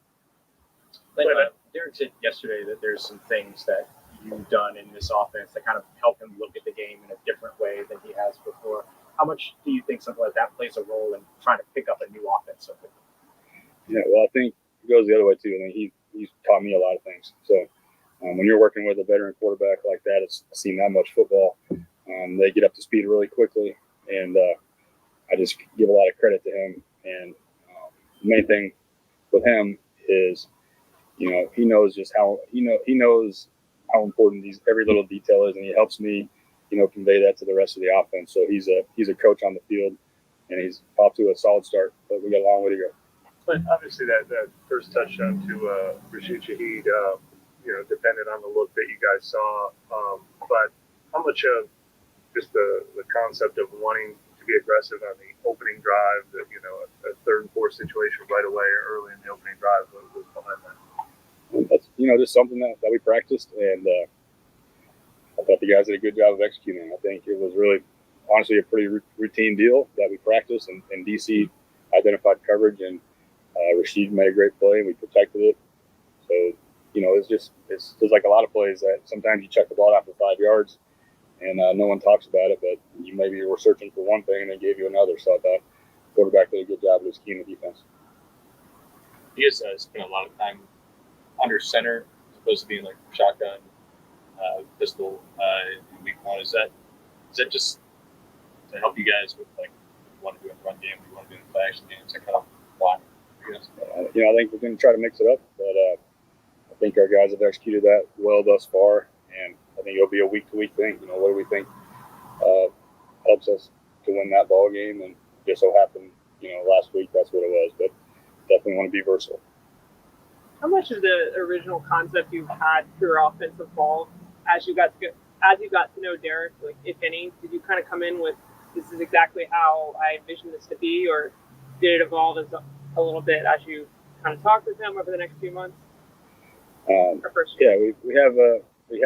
But Derek said yesterday that there's some things that you've done in this offense to kind of help him look at the game in a different way than he has before. How much do you think something like that plays a role in trying to pick up a new offense so quickly? Yeah, well, I think it goes the other way too. I mean, he's taught me a lot of things. So when you're working with a veteran quarterback like that, it's seen that much football. They get up to speed really quickly, and I just give a lot of credit to him. And the main thing with him is, he knows just how he knows how important every little detail is, and he helps me, convey that to the rest of the offense. So he's a coach on the field, and he's off to a solid start, but we got a long way to go. But obviously that first touchdown to Rashid Shaheed, depended on the look that you guys saw. But how much of just the concept of wanting to be aggressive on the opening drive, that a 3rd and 4 situation right away early in the opening drive was behind that? That's just something that we practiced, and I thought the guys did a good job of executing. I think it was really, honestly, a pretty routine deal that we practiced, and DC identified coverage, and Rashid made a great play, and we protected it. So, it's like a lot of plays that sometimes you check the ball after 5 yards, and no one talks about it, but you maybe were searching for one thing and they gave you another. So I thought the quarterback did a good job of scheming the defense. You guys spent a lot of time under center as opposed to being like shotgun, pistol in week 1. Is that just to help you guys with like you want to do in the run game, you want to do in the play action game? Is that kind of why? I think we're going to try to mix it up, but I think our guys have executed that well thus far, and I think it'll be a week-to-week thing. What do we think helps us to win that ball game? And just so happened, last week that's what it was. But definitely want to be versatile. How much of the original concept you had for your offensive ball as you got to know Derek, like if any, did you kind of come in with this is exactly how I envisioned this to be, or did it evolve a little bit as you kind of talked with him over the next few months? Yeah, we had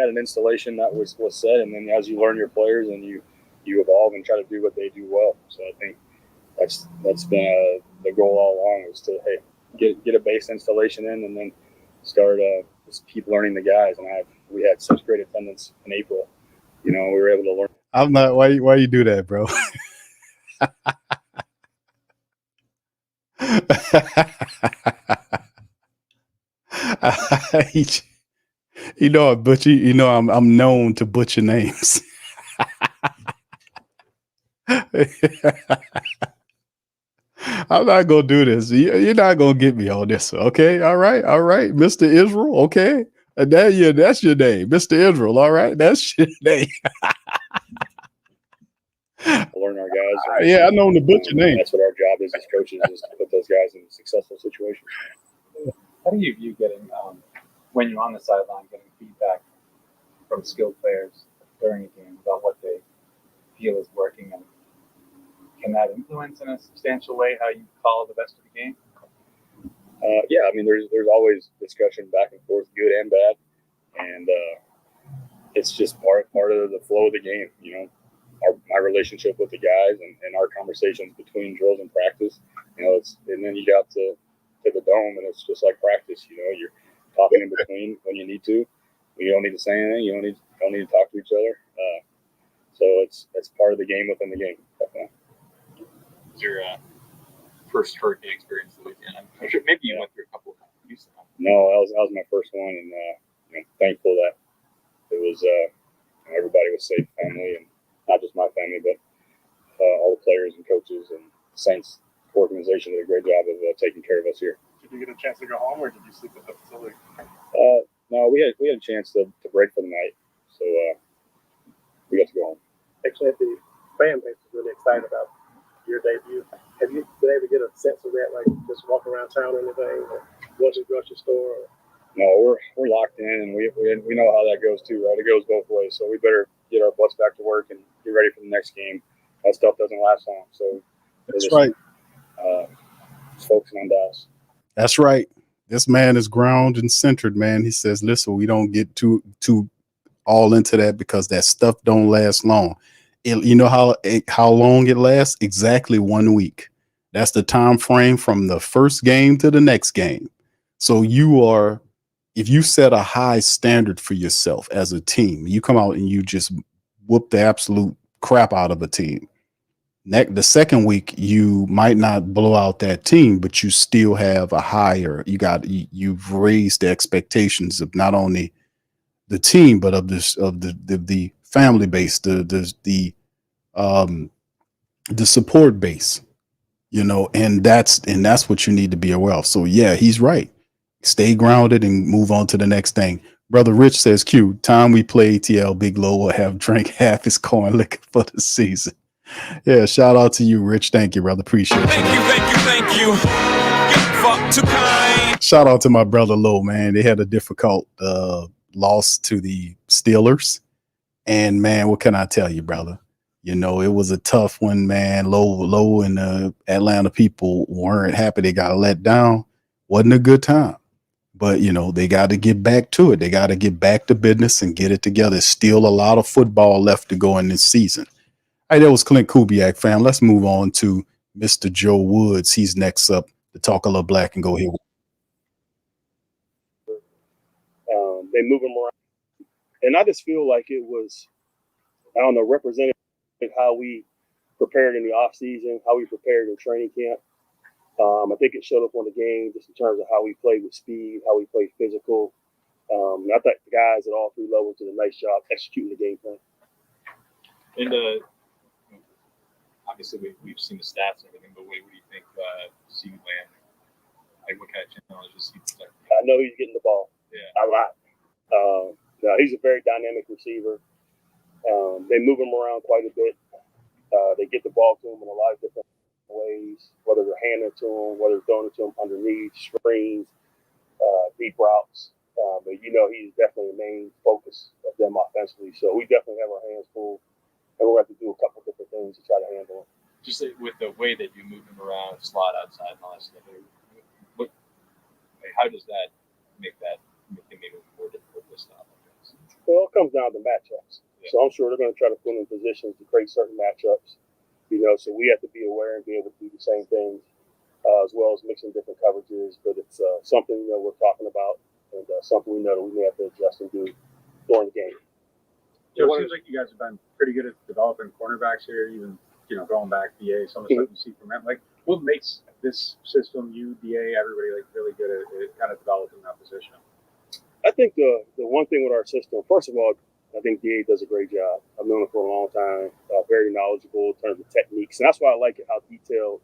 an installation that was set, and then as you learn your players and you evolve and try to do what they do well. So I think that's been the goal all along, was to get a base installation in, and then start just keep learning the guys. And we had such great attendance in April. We were able to learn. I'm not. Why you do that, bro? I butcher. I'm known to butcher names. I'm not gonna do this. You're not gonna get me on this. Okay, all right, Mr. Israel. Okay, and that's your name, Mr. Israel. All right, that's your name. Learn our guys. Yeah, I know the butcher name. That's what our job is as coaches, is to put those guys in successful situations. How do you view getting, when you're on the sideline, getting feedback from skilled players during a game about what they feel is working, and can that influence in a substantial way how you call the rest of the game? Yeah, there's always discussion back and forth, good and bad, and it's just part of the flow of the game. My relationship with the guys and our conversations between drills and practice. And then you got to the dome, and it's just like practice. You're talking in between when you need to. You don't need to say anything. You don't need to talk to each other. So it's part of the game within the game. Definitely. Was your first hurricane experience the weekend? I'm sure maybe you went through a couple of times. No, that was my first one, and thankful that it was everybody was safe, family, and not just my family, but all the players and coaches and Saints organization did a great job of taking care of us here. Did you get a chance to go home, or did you sleep at the facility? No, we had a chance to break for the night, so we got to go home. Actually, the fan base is really excited about your debut. Have you been able to get a sense of that, like just walk around town or anything, or go to the grocery store? Or? No, we're locked in, and we know how that goes too, right? It goes both ways, so we better get our butts back to work and get ready for the next game. That stuff doesn't last long, so that's right. Focusing on Dallas. That's right. This man is ground and centered, man. He says, listen, we don't get too all into that, because that stuff don't last long. You know how long it lasts? Exactly 1 week. That's the time frame from the first game to the next game. So you are if you set a high standard for yourself as a team, you come out and you just whoop the absolute crap out of a team. The second week, you might not blow out that team, but you still have a higher. You've raised the expectations of not only the team, but of the family base, the support base, and that's what you need to be aware of. So yeah, he's right. Stay grounded and move on to the next thing. Brother Rich says, Q, time we play ATL, Big Low will have drank half his corn liquor for the season. Yeah, shout out to you, Rich. Thank you, brother. Appreciate you. Thank you. Get fucked too kind. Shout out to my brother Low, man. They had a difficult loss to the Steelers. And man, what can I tell you, brother? It was a tough one, man. Low and the Atlanta people weren't happy. They got let down. Wasn't a good time. But, they got to get back to it. They got to get back to business and get it together. There's still a lot of football left to go in this season. Hey, that was Klint Kubiak, fam. Let's move on to Mr. Joe Woods. He's next up to talk a little black and go here. They move him around. And I just feel like it was, represented how we prepared in the offseason, how we prepared in training camp. I think it showed up on the game just in terms of how we played with speed, how we played physical. And I thought the guys at all three levels did a nice job executing the game plan. And obviously, we've seen the stats and everything, but what do you think CeeDee Lamb, like what kind of challenges he's like? I know he's getting the ball a lot. No, he's a very dynamic receiver. They move him around quite a bit. They get the ball to him in a lot of different ways, whether they're handing it to him, whether they're throwing it to him underneath, screens, deep routes. But he's definitely the main focus of them offensively. So we definitely have our hands full, and we'll have to do a couple different things to try to handle him. Just with the way that you move him around, slot outside, and all that stuff, how does that make him maybe more difficult to stop? Well, it comes down to matchups. Yeah. So I'm sure they're going to try to put him in positions to create certain matchups. So we have to be aware and be able to do the same things, as well as mixing different coverages. But it's something we're talking about, and something we know that we may have to adjust and do during the game. Joe, it seems like you guys have been pretty good at developing cornerbacks here, even going back DA, some of the stuff you see from him. Like, what makes this system, you, DA, everybody, like really good at kind of developing that position? I think the one thing with our system, first of all, I think DA does a great job. I've known him for a long time, very knowledgeable in terms of techniques. And that's why I like it, how detailed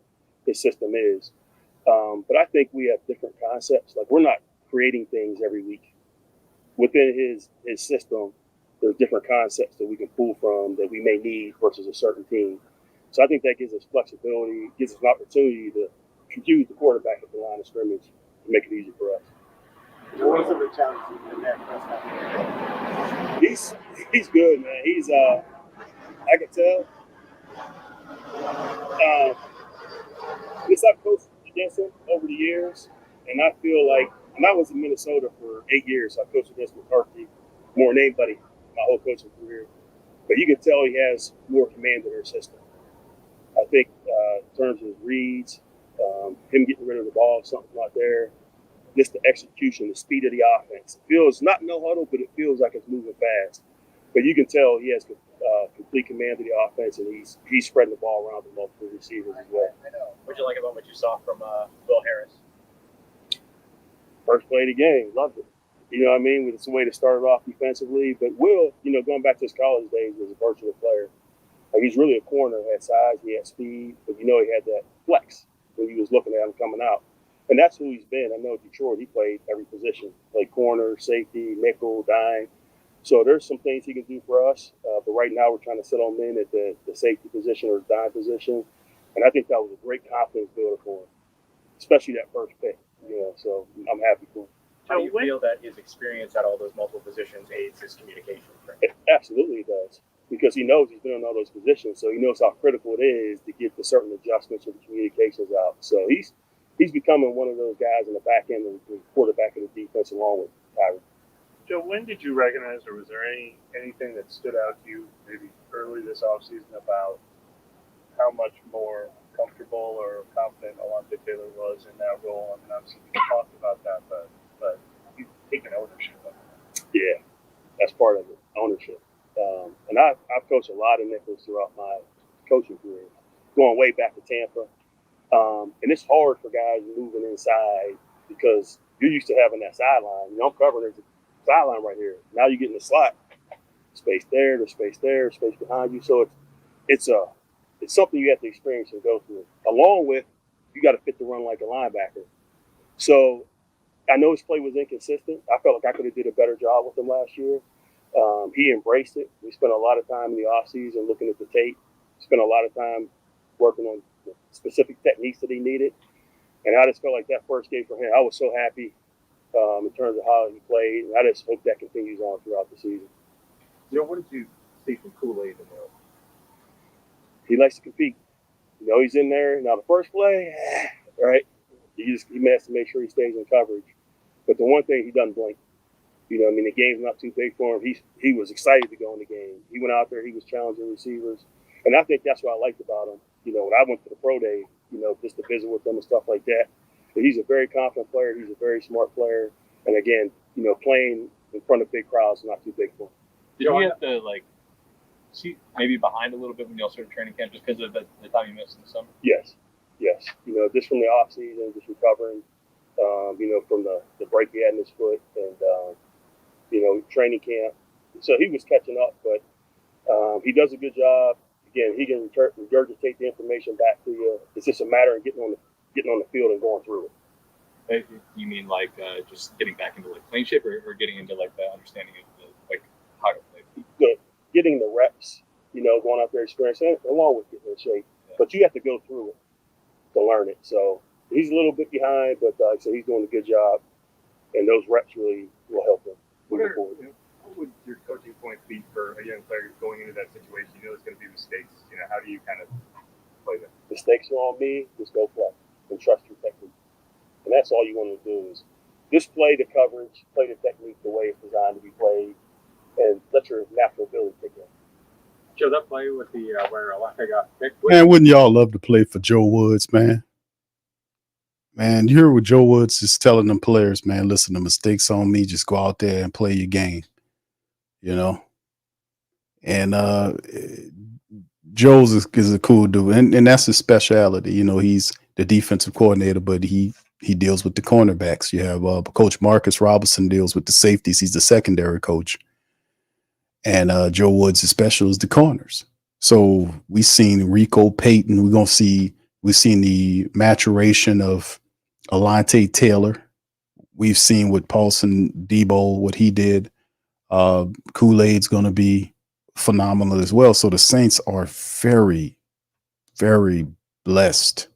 his system is. But I think we have different concepts. Like, we're not creating things every week. Within his system, there's different concepts that we can pull from that we may need versus a certain team. So I think that gives us flexibility, gives us an opportunity to confuse the quarterback at the line of scrimmage to make it easy for us. What are some of the challenges in that? He's good, man. He's I can tell. I've coached against him over the years, and I feel like, and I was in Minnesota for 8 years. So I coached against McCarthy more than anybody my whole coaching career. But you can tell he has more command in our system. I think in terms of his reads, him getting rid of the ball, something like there. Just the execution, the speed of the offense. It feels not no huddle, but it feels like it's moving fast. But you can tell he has complete command of the offense, and he's spreading the ball around to multiple receivers as well. What'd you like about what you saw from Will Harris? First play of the game, loved it. You know what I mean? It's a way to start it off defensively. But Will, going back to his college days, was a versatile player. Like, he's really a corner, had size, he had speed, but he had that flex when he was looking at him coming out. And that's who he's been. I know at Detroit, he played every position, played corner, safety, nickel, dime. So there's some things he can do for us. But right now we're trying to settle him in at the safety position or dime position. And I think that was a great confidence builder for him, especially that first pick. So I'm happy for him. How do you feel that his experience at all those multiple positions aids his communication? It absolutely does, because he knows he's been in all those positions. So he knows how critical it is to get the certain adjustments or the communications out. So he's becoming one of those guys in the back end and the quarterback of the defense along with Tyler. Joe, when did you recognize, or was there anything that stood out to you maybe early this offseason about how much more comfortable or confident Alontae Taylor was in that role? I mean, obviously we talked about that, but taking ownership of it. Yeah, that's part of it, ownership. And I've coached a lot of nickels throughout my coaching career, going way back to Tampa. And it's hard for guys moving inside because you're used to having that sideline. You know, I'm covering the sideline right here. Now you get in the slot, space there, there's space there, space behind you. So it's something you have to experience and go through. Along with, you got to fit the run like a linebacker. So I know his play was inconsistent. I felt like I could have did a better job with him last year. He embraced it. We spent a lot of time in the offseason looking at the tape. Spent a lot of time working on the specific techniques that he needed. And I just felt like that first game for him, I was so happy in terms of how he played. And I just hope that continues on throughout the season. You know, what did you see from Kool-Aid in there? He likes to compete. You know, he's in there. Now, the first play, right, he has to make sure he stays in coverage. But the one thing, he doesn't blink. You know, I mean, the game's not too big for him. He was excited to go in the game. He went out there. He was challenging receivers. And I think that's what I liked about him. You know, when I went to the pro day, you know, just to visit with them and stuff like that. But he's a very confident player. He's a very smart player. And again, you know, playing in front of big crowds is not too big for him. Did you have to, like, see maybe behind a little bit when y'all started training camp just because of the time you missed in the summer? Yes. You know, just from the off season, just recovering, you know, from the break he had in his foot and, you know, training camp. So he was catching up, but he does a good job. Again, he can regurgitate the information back to you. It's just a matter of getting on the field and going through it. You mean like just getting back into like playing shape or getting into like the understanding of the, like how to play? Getting the reps, you know, going out there experiencing it, along with getting in shape. Yeah. But you have to go through it to learn it. So he's a little bit behind, but like I said, he's doing a good job. And those reps really will help him moving forward. What would your coaching point be for a young player going into that situation? You know there's going to be mistakes. You know, how do you kind of play them? Mistakes are on me. Just go play and trust your technique. And that's all you want to do is just play the coverage, play the technique the way it's designed to be played, and let your natural ability kick in. Joe, that play with the where Alaka got picked. Man, wouldn't y'all love to play for Joe Woods, man? Man, you hear what Joe Woods is telling them players, man, listen, the mistakes on me, just go out there and play your game, you know? And Joe's is a cool dude, and that's his specialty. You know, he's the defensive coordinator, but he deals with the cornerbacks. You have Coach Marcus Robinson deals with the safeties. He's the secondary coach. And Joe Woods' special is the corners. So we've seen Rico Payton. We've seen the maturation of Alante Taylor. We've seen with Paulson Debo, what he did. Kool-Aid's going to be phenomenal as well. So the Saints are very, very blessed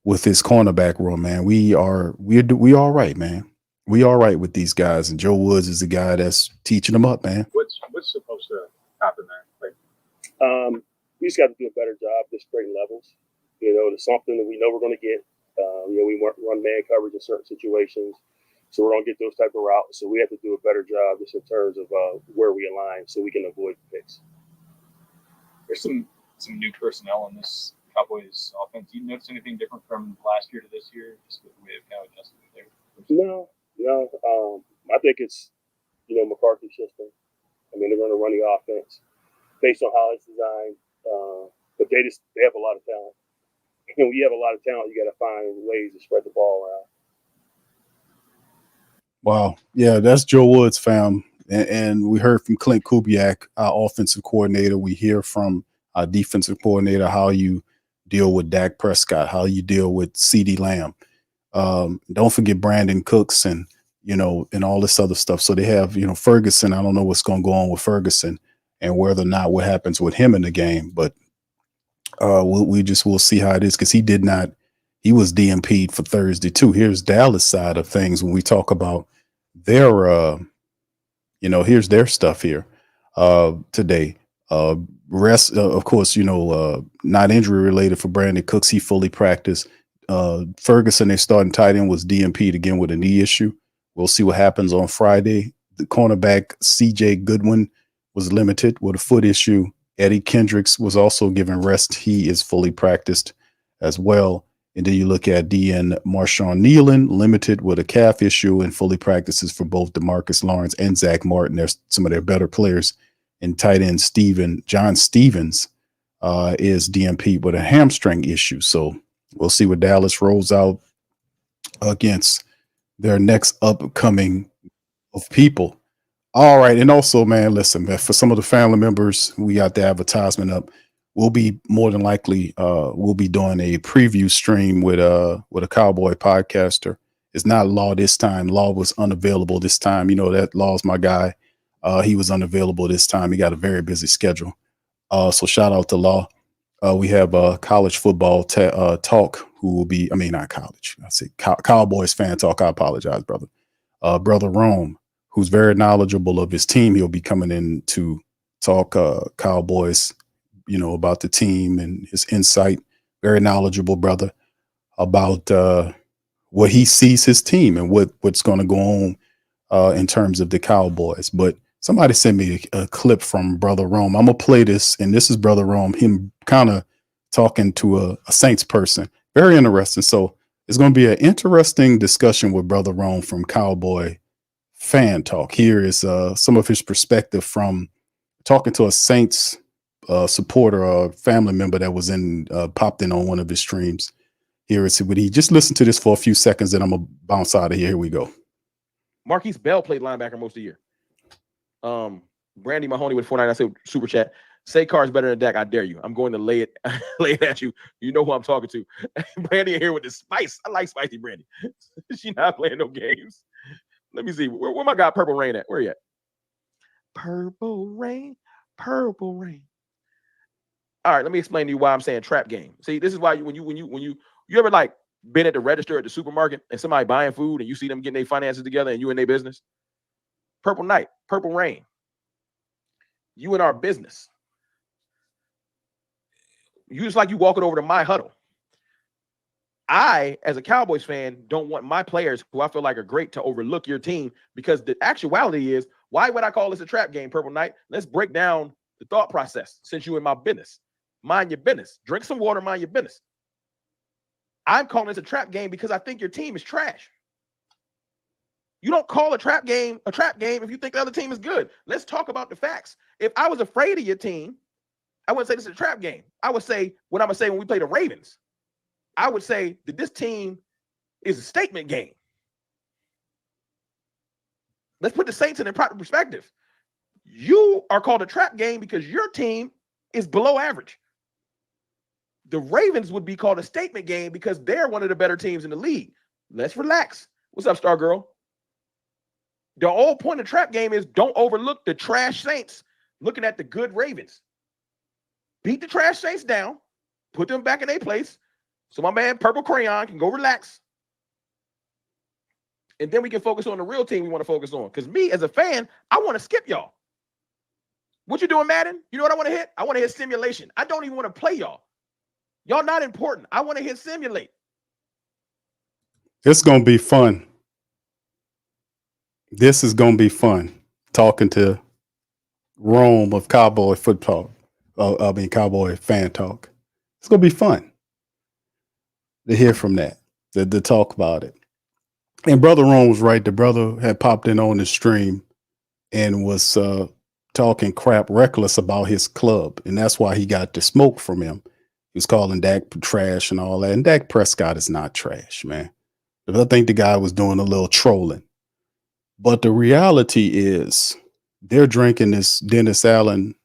with this cornerback room, man. We all right, man. We all right with these guys, and Joe Woods is the guy that's teaching them up, man. What's supposed to happen there? Like, we just got to do a better job just creating levels. You know, there's something that we know we're going to get. You know, we run man coverage in certain situations, so we're going to get those type of routes. So we have to do a better job just in terms of where we align, so we can avoid picks. There's some new personnel in this Cowboys offense. You notice anything different from last year to this year, just with the way of kind of adjusting there? No. I think it's, you know, McCarthy's system. I mean, they're going to run the offense based on how it's designed, but they have a lot of talent. And when you have a lot of talent, you got to find ways to spread the ball around. Wow. Yeah, that's Joe Woods, fam. And we heard from Klint Kubiak, our offensive coordinator. We hear from our defensive coordinator how you deal with Dak Prescott, how you deal with CeeDee Lamb. Don't forget Brandon Cooks and, you know, and all this other stuff. So they have, you know, Ferguson. I don't know what's going to go on with Ferguson and whether or not what happens with him in the game. But we'll see how it is, because he was DMP'd for Thursday too. Here's Dallas' side of things when we talk about their, you know, here's their stuff here today. Rest, of course, you know, not injury related for Brandon Cooks. He fully practiced. Ferguson, their starting tight end, was DMP'd again with a knee issue. We'll see what happens on Friday. The cornerback CJ Goodwin was limited with a foot issue. Eddie Kendricks was also given rest. He is fully practiced as well. And then you look at DN Marshawn Nealon, limited with a calf issue and fully practices for both DeMarcus Lawrence and Zach Martin. They're some of their better players. And tight end John Stevens is DNP with a hamstring issue. So we'll see what Dallas rolls out against their next upcoming of people. All right. And also, man, listen, man, for some of the family members, we got the advertisement up. We'll be more than likely we'll be doing a preview stream with a Cowboy podcaster. It's not Law this time. Law was unavailable this time. You know that Law's my guy. He was unavailable this time. He got a very busy schedule. So shout out to Law. We have college football talk who will be, I mean, not college. I say Cowboys fan talk. I apologize, brother. Brother Rome, who's very knowledgeable of his team. He'll be coming in to talk Cowboys, you know, about the team and his insight. Very knowledgeable brother about what he sees his team and what's going to go on in terms of the Cowboys. But somebody sent me a clip from Brother Rome. I'm going to play this, and this is Brother Rome, him kind of talking to a Saints person. Very interesting. So it's going to be an interesting discussion with Brother Rome from Cowboy Fan Talk. Here is some of his perspective from talking to a Saints supporter or family member that was popped in on one of his streams. Here is what he just listen to this for a few seconds, and I'm gonna bounce out of here. Here we go. Marquise Bell played linebacker most of the year. Brandy Mahoney with 49. I said super chat. Say Carr's better than Dak. I dare you. I'm going to lay it at you. You know who I'm talking to. Brandy here with the spice. I like spicy Brandy. She not playing no games. Let me see. Where my guy Purple Rain at? Where you at? Purple Rain. Purple Rain. All right, let me explain to you why I'm saying trap game. See, this is why when you ever like been at the register at the supermarket and somebody buying food and you see them getting their finances together and you in their business. Purple night, purple rain. You in our business. You just like you walking over to my huddle. I, as a Cowboys fan, don't want my players who I feel like are great to overlook your team, because the actuality is, why would I call this a trap game, Purple Night? Let's break down the thought process since you in my business. Mind your business. Drink some water, mind your business. I'm calling this a trap game because I think your team is trash. You don't call a trap game if you think the other team is good. Let's talk about the facts. If I was afraid of your team, I wouldn't say this is a trap game. I would say what I'm going to say when we play the Ravens. I would say that this team is a statement game. Let's put the Saints in their proper perspective. You are called a trap game because your team is below average. The Ravens would be called a statement game because they're one of the better teams in the league. Let's relax. What's up, Star Girl? The whole point of trap game is don't overlook the trash Saints looking at the good Ravens. Beat the trash Saints down, put them back in their place so my man Purple Crayon can go relax. And then we can focus on the real team we want to focus on. Because me, as a fan, I want to skip y'all. What you doing, Madden? You know what I want to hit? I want to hit simulation. I don't even want to play y'all. Y'all not important. I want to hit simulate. It's going to be fun. This is going to be fun. Talking to Rome of Cowboy football. Cowboy Fan Talk. It's going to be fun to hear from that, to talk about it. And Brother Rome was right. The brother had popped in on the stream and was talking crap reckless about his club. And that's why he got the smoke from him. He was calling Dak trash and all that. And Dak Prescott is not trash, man. I think the guy was doing a little trolling. But the reality is they're drinking this Dennis Allen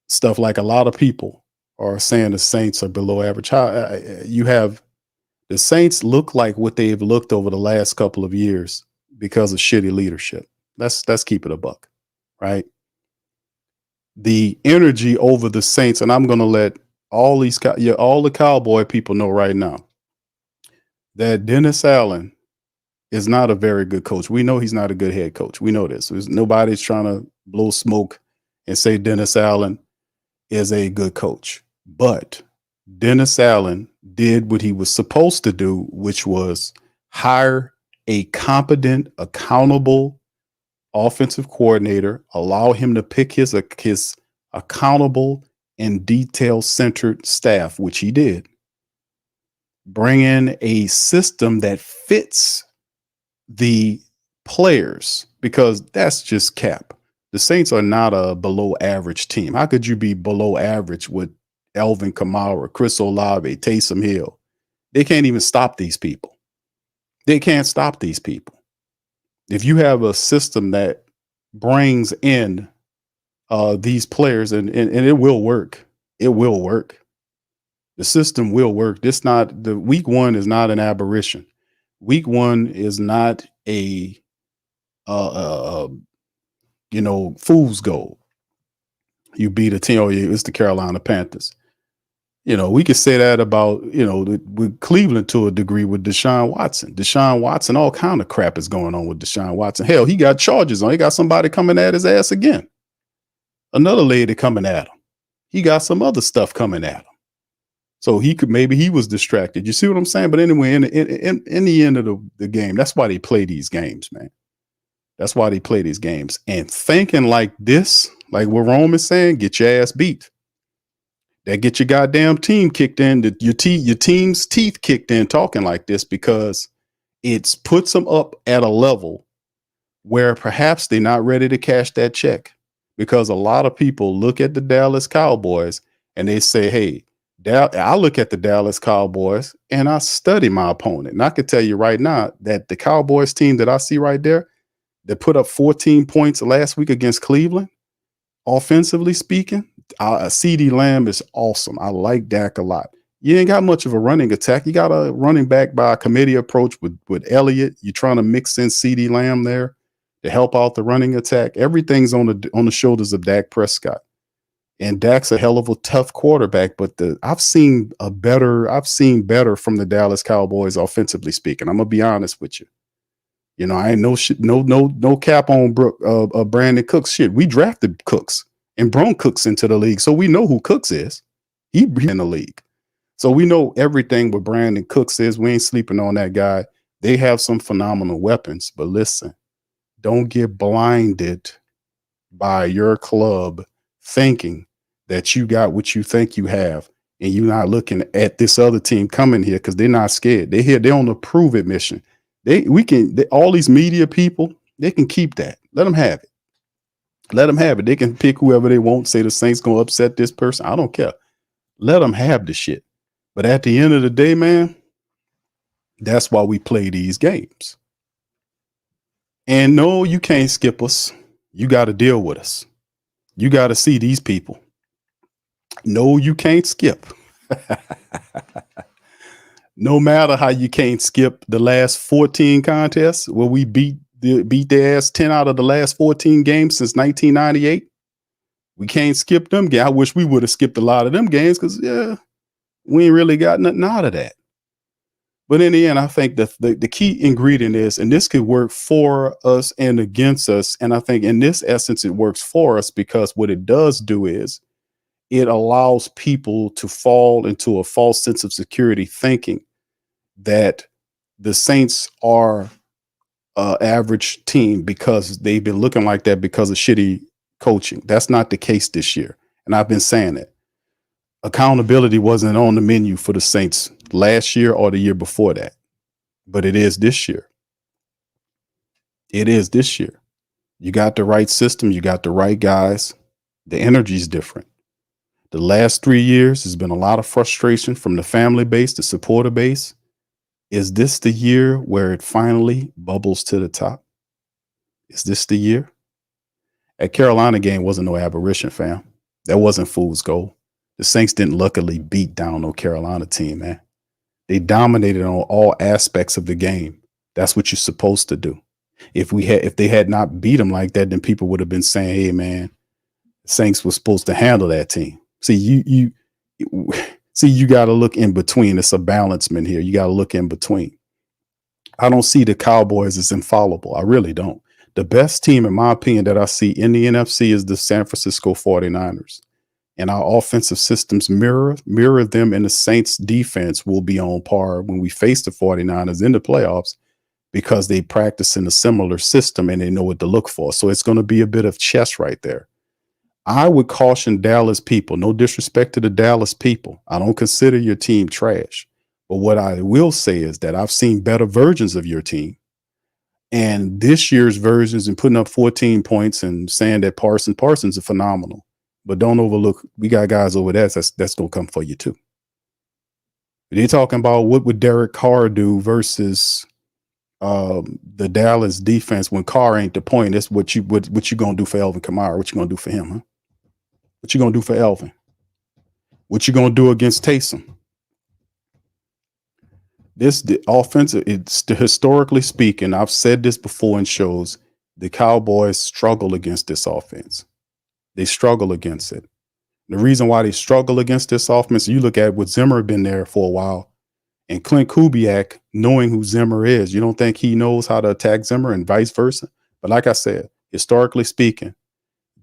stuff like a lot of people are saying the Saints are below average. You have the Saints look like what they've looked over the last couple of years because of shitty leadership. Let's keep it a buck, right? The energy over the Saints, and I'm going to let all the Cowboy people know right now that Dennis Allen is not a very good coach. We know he's not a good head coach. We know this. Nobody's trying to blow smoke and say Dennis Allen is a good coach. But Dennis Allen did what he was supposed to do, which was hire a competent, accountable offensive coordinator, allow him to pick his accountable and detail-centered staff, which he did. bring in a system that fits the players, because that's just cap. The Saints are not a below average team. How could you be below average with Alvin Kamara, Chris Olave, Taysom Hill? They can't even stop these people. They can't stop these people. If you have a system that brings in these players, and it will work. It will work. The system will work. The week one is not an aberration. Week one is not a fool's gold. You beat a team, it's the Carolina Panthers. We could say that about, with Cleveland to a degree with Deshaun Watson. Deshaun Watson, all kind of crap is going on with Deshaun Watson. Hell, he got charges on. He got somebody coming at his ass again. Another lady coming at him. He got some other stuff coming at him. So maybe he was distracted. You see what I'm saying? But anyway, in the end of the game, that's why they play these games, man. That's why they play these games. And thinking like this, like what Rome is saying, get your ass beat. That get your goddamn team kicked in, your team's teeth kicked in talking like this, because it's puts them up at a level where perhaps they're not ready to cash that check. Because a lot of people look at the Dallas Cowboys and they say, hey, I look at the Dallas Cowboys and I study my opponent. And I can tell you right now that the Cowboys team that I see right there, that put up 14 points last week against Cleveland, offensively speaking, CeeDee Lamb is awesome. I like Dak a lot. You ain't got much of a running attack. You got a running back by a committee approach with Elliott. You're trying to mix in CeeDee Lamb there to help out the running attack. Everything's on the shoulders of Dak Prescott. And Dak's a hell of a tough quarterback, but I've seen better from the Dallas Cowboys offensively speaking. I'm gonna be honest with you. I ain't no cap on Brandon Cooks shit. We drafted Cooks and brought Cooks into the league, so we know who Cooks is. He in the league, so we know everything what Brandon Cooks is. We ain't sleeping on that guy. They have some phenomenal weapons, but listen, don't get blinded by your club thinking that you got what you think you have, and you're not looking at this other team coming here because they're not scared. They're here. They're on a prove it mission. All these media people, they can keep that. Let them have it. Let them have it. They can pick whoever they want, say the Saints going to upset this person. I don't care. Let them have the shit. But at the end of the day, man, that's why we play these games. And no, you can't skip us. You got to deal with us. You got to see these people. No, you can't skip. No matter how you can't skip the last 14 contests where we beat their ass 10 out of the last 14 games since 1998. We can't skip them games. I wish we would have skipped a lot of them games because, we ain't really got nothing out of that. But in the end, I think the key ingredient is, and this could work for us and against us. And I think in this essence, it works for us because what it does do is it allows people to fall into a false sense of security thinking that the Saints are an average team because they've been looking like that because of shitty coaching. That's not the case this year. And I've been saying it. Accountability wasn't on the menu for the Saints last year or the year before that, but it is this year. It is this year. You got the right system. You got the right guys. The energy is different. The last 3 years has been a lot of frustration from the family base, the supporter base. Is this the year where it finally bubbles to the top? Is this the year? That Carolina game wasn't no aberration, fam. That wasn't fool's gold. The Saints didn't luckily beat down no Carolina team, man. They dominated on all aspects of the game. That's what you're supposed to do. If they had not beat them like that, then people would have been saying, hey, man, the Saints was supposed to handle that team. See, you got to look in between. It's a balancement here. You got to look in between. I don't see the Cowboys as infallible. I really don't. The best team, in my opinion, that I see in the NFC is the San Francisco 49ers. And our offensive systems mirror them, and the Saints defense will be on par when we face the 49ers in the playoffs because they practice in a similar system and they know what to look for. So it's going to be a bit of chess right there. I would caution Dallas people, no disrespect to the Dallas people. I don't consider your team trash, But what I will say is that I've seen better versions of your team. And this year's versions and putting up 14 points and saying that Parsons are phenomenal. But don't overlook, we got guys over there that's going to come for you too. They're talking about what would Derek Carr do versus the Dallas defense when Carr ain't the point. That's what you gonna do for Elvin Kamara? What you gonna do for him, huh? What you gonna do for Elvin? What you gonna do against Taysom? The offensive, it's historically speaking, I've said this before in shows, the Cowboys struggle against this offense. They struggle against it. The reason why they struggle against this offense, you look at what Zimmer been there for a while, and Klint Kubiak, knowing who Zimmer is, you don't think he knows how to attack Zimmer and vice versa? But like I said, historically speaking,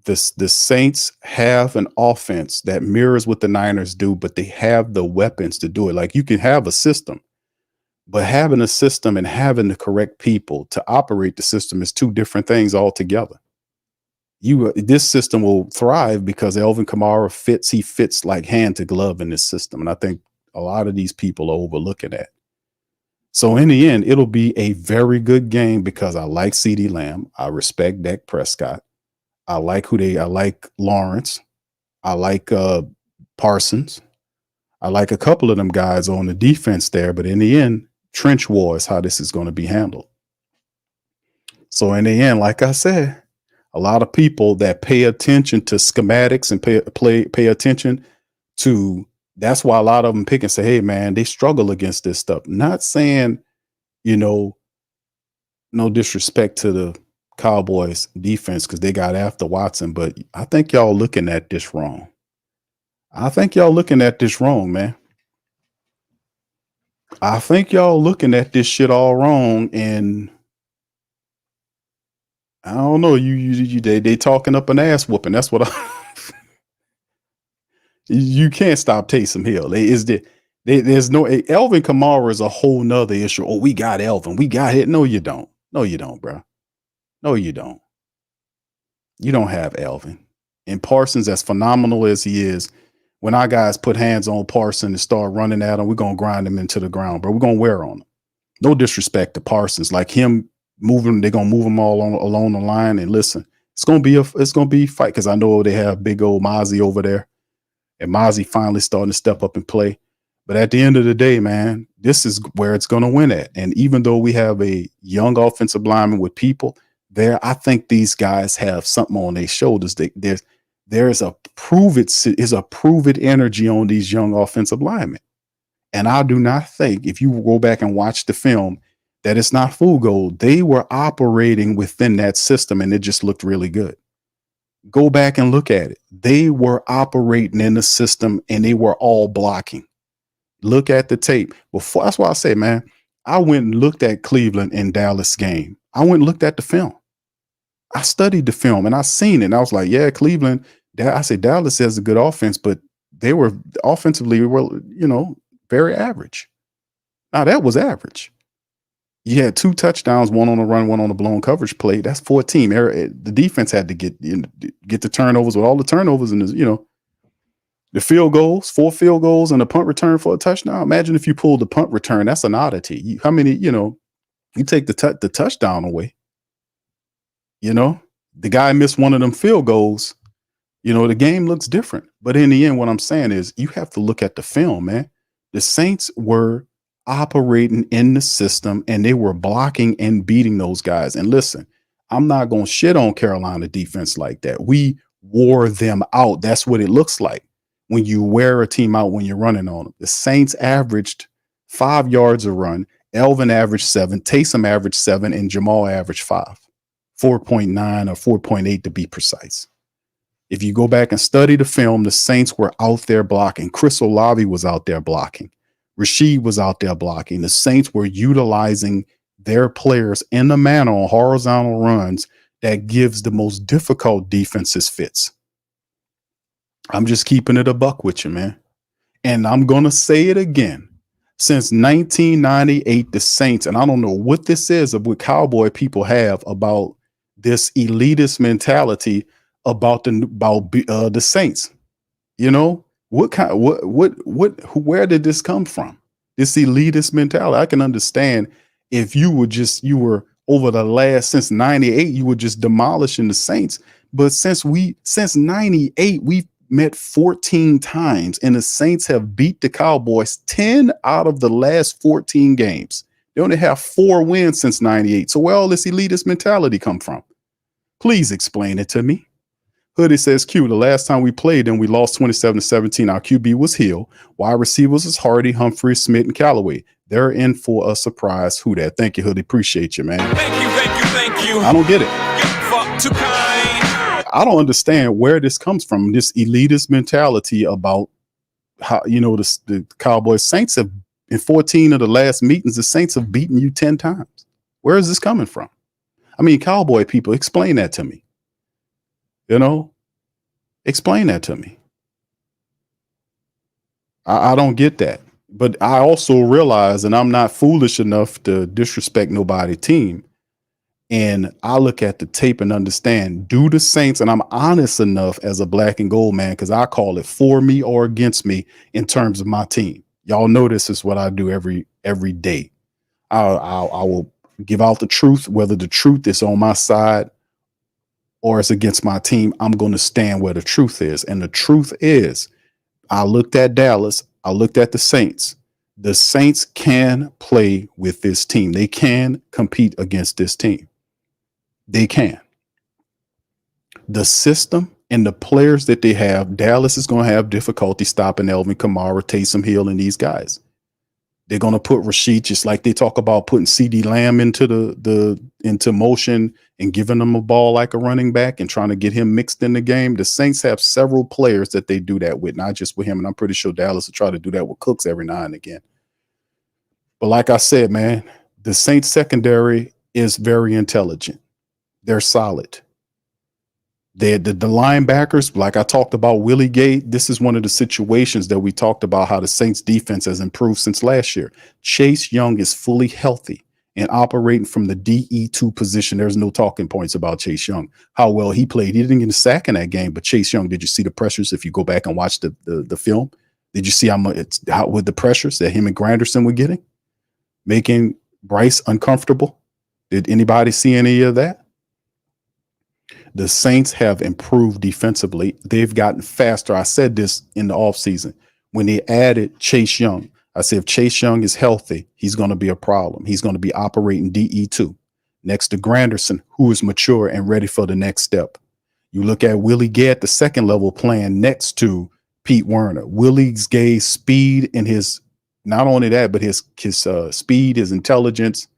the Saints have an offense that mirrors what the Niners do, but they have the weapons to do it. Like, you can have a system, but having a system and having the correct people to operate the system is two different things altogether. This system will thrive because Elvin Kamara fits like hand to glove in this system. And I think a lot of these people are overlooking that. So in the end, it'll be a very good game because I like CeeDee Lamb. I respect Dak Prescott. I like Lawrence. I like Parsons. I like a couple of them guys on the defense there, but in the end, trench war is how this is going to be handled. So in the end, like I said, a lot of people that pay attention to schematics and pay attention to, that's why a lot of them pick and say, hey, man, they struggle against this stuff. Not saying, no disrespect to the Cowboys defense because they got after Watson, but I think y'all looking at this wrong. I think y'all looking at this wrong, man. I think y'all looking at this shit all wrong, and I don't know. They talking up an ass whooping. That's what you can't stop Taysom Hill. There's no Elvin Kamara is a whole nother issue. Oh, we got Elvin. We got it. No, you don't. No, you don't, bro. No, you don't. You don't have Elvin. And Parsons, as phenomenal as he is, when our guys put hands on Parsons and start running at him, we're gonna grind him into the ground, bro. We're gonna wear on him. No disrespect to Parsons, like him moving, they're gonna move him all along the line. And listen, it's gonna be a fight because I know they have big old Mozzie over there, and Mozzie finally starting to step up and play. But at the end of the day, man, this is where it's gonna win at. And even though we have a young offensive lineman with people there, I think these guys have something on their shoulders. There's a prove it energy on these young offensive linemen. And I do not think, if you go back and watch the film, that it's not full gold. They were operating within that system and it just looked really good. Go back and look at it. They were operating in the system and they were all blocking. Look at the tape. That's why I say, man, I went and looked at Cleveland and Dallas game. I went and looked at the film. I studied the film and I seen it. And I was like, yeah, Cleveland, I say Dallas has a good offense, but they were offensively, very average. Now that was average. You had 2 touchdowns, one on the run, one on the blown coverage play. That's 14. The defense had to get the turnovers with all the turnovers and the field goals, 4 field goals and a punt return for a touchdown. Imagine if you pulled the punt return. That's an oddity. How many, you take the touchdown away. The guy missed one of them field goals. The game looks different. But in the end, what I'm saying is you have to look at the film, man. The Saints were operating in the system and they were blocking and beating those guys. And listen, I'm not going to shit on Carolina defense like that. We wore them out. That's what it looks like when you wear a team out when you're running on them. The Saints averaged 5 yards a run. Elvin averaged 7. Taysom averaged 7. And Jamal averaged 5. 4.9 or 4.8 to be precise. If you go back and study the film, the Saints were out there blocking. Chris Olave was out there blocking. Rasheed was out there blocking. The Saints were utilizing their players in the manner on horizontal runs that gives the most difficult defenses fits. I'm just keeping it a buck with you, man. And I'm going to say it again. Since 1998, the Saints, and I don't know what this is of what Cowboy people have about this elitist mentality about the Saints. Where did this come from? This elitist mentality. I can understand if you were over the last since 98, you were just demolishing the Saints. But since 98, we've met 14 times, and the Saints have beat the Cowboys 10 out of the last 14 games. They only have 4 wins since 98. So where all this elitist mentality come from? Please explain it to me. Hoodie says, Q, the last time we played and we lost 27-17, our QB was Hill. Wide receivers is Hardy, Humphrey, Smith, and Callaway. They're in for a surprise. Who that? Thank you, Hoodie. Appreciate you, man. Thank you. I don't get it. Fuck too kind. I don't understand where this comes from, this elitist mentality about how, the Cowboys Saints have, in 14 of the last meetings, the Saints have beaten you 10 times. Where is this coming from? I mean, Cowboy people, explain that to me. Explain that to me. I don't get that. But I also realize, and I'm not foolish enough to disrespect nobody's team. And I look at the tape and understand, do the Saints, and I'm honest enough as a black and gold man, because I call it for me or against me in terms of my team. Y'all know this is what I do every day. I will give out the truth, whether the truth is on my side or it's against my team. I'm going to stand where the truth is. And the truth is, I looked at Dallas. I looked at the Saints. The Saints can play with this team. They can compete against this team. They can. The system and the players that they have, Dallas is going to have difficulty stopping Alvin Kamara, Taysom Hill, and these guys. They're going to put Rashid, just like they talk about putting CD Lamb into into motion and giving them a ball like a running back and trying to get him mixed in the game. The Saints have several players that they do that with, not just with him. And I'm pretty sure Dallas will try to do that with Cooks every now and again. But like I said, man, the Saints secondary is very intelligent. They're solid. The linebackers, like I talked about Willie Gay, this is one of the situations that we talked about how the Saints defense has improved since last year. Chase Young is fully healthy and operating from the DE2 position. There's no talking points about Chase Young, how well he played. He didn't get a sack in that game, but Chase Young, did you see the pressures? If you go back and watch the film, did you see how with the pressures that him and Granderson were getting, making Bryce uncomfortable? Did anybody see any of that? The Saints have improved defensively. They've gotten faster. I said this in the offseason when they added Chase Young. I said, if Chase Young is healthy, he's going to be a problem. He's going to be operating DE2 next to Granderson, who is mature and ready for the next step. You look at Willie Gay at the second level playing next to Pete Werner. Willie Gay's speed and his, not only that, but his speed, his intelligence,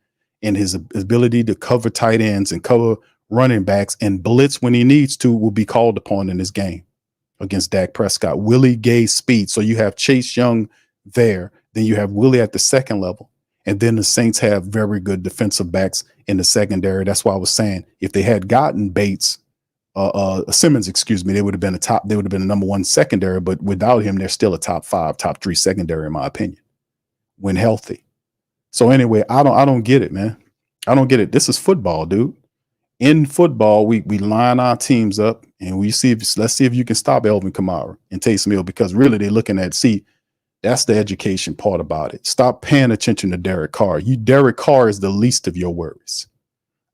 and his ability to cover tight ends and cover running backs and blitz when he needs to will be called upon in this game against Dak Prescott. Willie Gay's speed. So you have Chase Young there. Then you have Willie at the second level. And then the Saints have very good defensive backs in the secondary. That's why I was saying if they had gotten Simmons, they would have been a number 1 secondary, but without him, they're still a top 5, top 3 secondary, in my opinion, when healthy. So anyway, I don't get it, man. I don't get it. This is football, dude. In football, we line our teams up and let's see if you can stop Alvin Kamara and Taysom Hill, because really they're looking at, that's the education part about it. Stop paying attention to Derek Carr. Derek Carr is the least of your worries.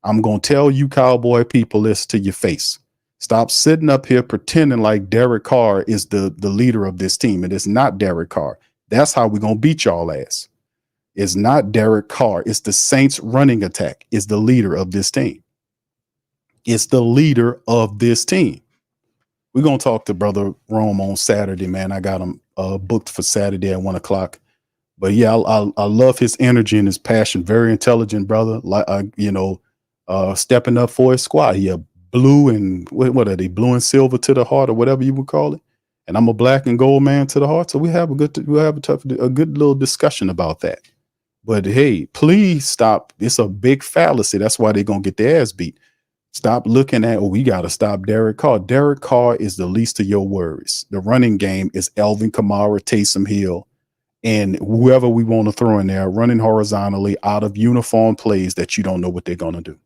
I'm going to tell you, Cowboy people, this to your face. Stop sitting up here pretending like Derek Carr is the leader of this team. It is not Derek Carr. That's how we're going to beat y'all ass. It's not Derek Carr. It's the Saints running attack is the leader of this team. It's the leader of this team. We're going to talk to Brother Rome on Saturday, man. I got him booked for Saturday at 1:00. But yeah, I love his energy and his passion. Very intelligent brother. Stepping up for his squad. He a blue and what are they? Blue and silver to the heart, or whatever you would call it. And I'm a black and gold man to the heart. So we have a good little discussion about that. But hey, please stop. It's a big fallacy. That's why they're gonna get their ass beat. Stop looking at, we got to stop Derek Carr. Derek Carr is the least of your worries. The running game is Alvin Kamara, Taysom Hill, and whoever we want to throw in there running horizontally out of uniform plays that you don't know what they're going to do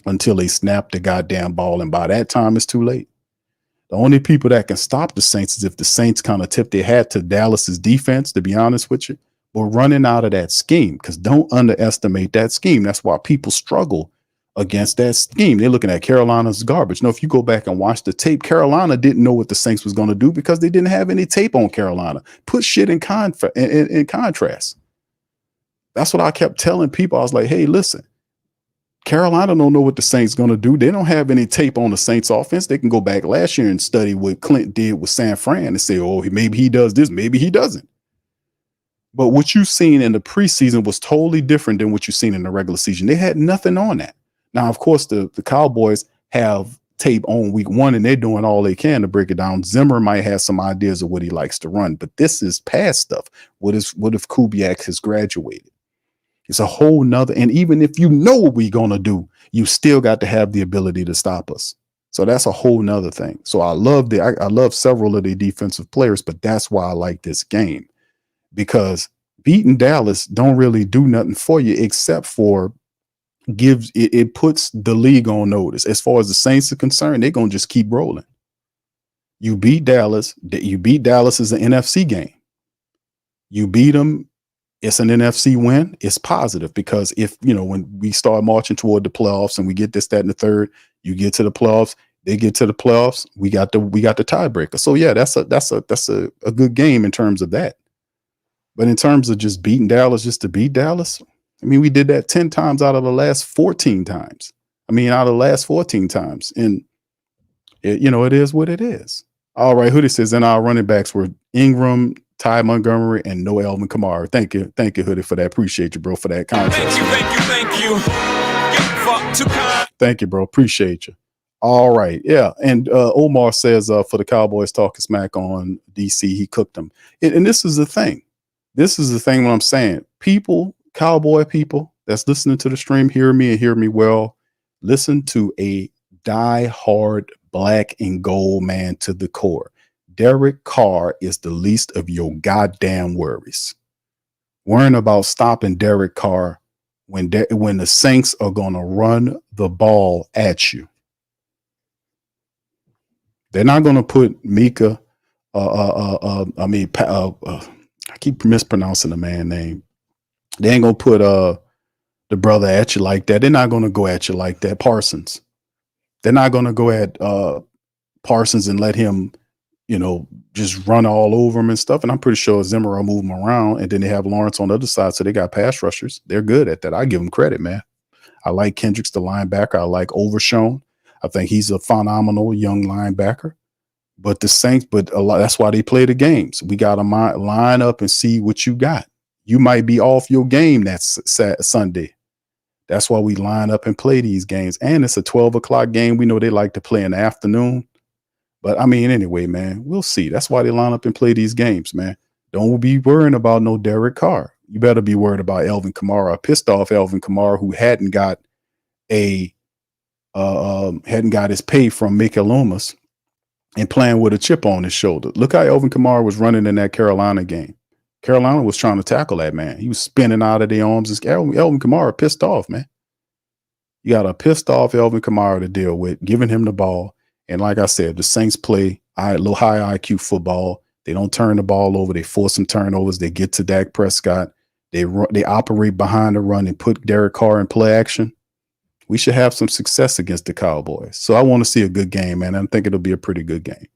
until they snap the goddamn ball. And by that time, it's too late. The only people that can stop the Saints is if the Saints kind of tip their hat to Dallas's defense, to be honest with you. We're running out of that scheme because don't underestimate that scheme. That's why people struggle against that scheme. They're looking at Carolina's garbage. No, if you go back and watch the tape, Carolina didn't know what the Saints was going to do because they didn't have any tape on Carolina. Put shit in contrast. That's what I kept telling people. I was like, hey, listen, Carolina don't know what the Saints going to do. They don't have any tape on the Saints offense. They can go back last year and study what Klint did with San Fran and say, oh, maybe he does this, maybe he doesn't. But what you've seen in the preseason was totally different than what you've seen in the regular season. They had nothing on that. Now, of course, the Cowboys have tape on week 1 and they're doing all they can to break it down. Zimmer might have some ideas of what he likes to run, but this is past stuff. What if Kubiak has graduated? It's a whole nother, and even if you know what we're going to do, you still got to have the ability to stop us. So that's a whole nother thing. So I love several of the defensive players, but that's why I like this game, because beating Dallas don't really do nothing for you except for it puts the league on notice. As far as the Saints are concerned, they're going to just keep rolling. You beat Dallas. Is an NFC game. You beat them. It's an NFC win. It's positive because if, when we start marching toward the playoffs and we get this, that, and the third, you get to the playoffs, they get to the playoffs, we got the tiebreaker. So yeah, that's a good game in terms of that. But in terms of just beating Dallas, just to beat Dallas, I mean, we did that 10 times out of the last 14 times. And it is what it is. All right, Hoodie says, and our running backs were Ingram, Ty Montgomery, and no Alvin Kamara. Thank you, Hoodie, for that. Appreciate you, bro, for that contract. Thank you. Thank you, bro. Appreciate you. All right, yeah. And Omar says for the Cowboys talking smack on DC, he cooked them. And this is the thing. This is the thing. What I'm saying, Cowboy people that's listening to the stream, hear me and hear me well. Listen to a die-hard black and gold man to the core. Derek Carr is the least of your goddamn worries. Worrying about stopping Derek Carr when the Saints are going to run the ball at you. They're not going to put Mika. I keep mispronouncing the man's name. They ain't going to put the brother at you like that. They're not going to go at you like that. Parsons. They're not going to go at Parsons and let him, just run all over him and stuff. And I'm pretty sure Zimmer will move him around. And then they have Lawrence on the other side. So they got pass rushers. They're good at that. I give them credit, man. I like Kendricks, the linebacker. I like Overshown. I think he's a phenomenal young linebacker. But the Saints, that's why they play the games. We got to line up and see what you got. You might be off your game that's Sunday. That's why we line up and play these games. And it's a 12 o'clock game. We know they like to play in the afternoon. But I mean, anyway, man, we'll see. That's why they line up and play these games, man. Don't be worrying about no Derek Carr. You better be worried about Alvin Kamara. Pissed off Alvin Kamara, who hadn't got his pay from Mickey Loomis and playing with a chip on his shoulder. Look how Alvin Kamara was running in that Carolina game. Carolina was trying to tackle that man. He was spinning out of their arms. Alvin Kamara pissed off, man. You got a pissed off Alvin Kamara to deal with, giving him the ball. And like I said, the Saints play low high IQ football. They don't turn the ball over. They force some turnovers. They get to Dak Prescott. They operate behind the run and put Derek Carr in play action. We should have some success against the Cowboys. So I want to see a good game, man. I think it'll be a pretty good game.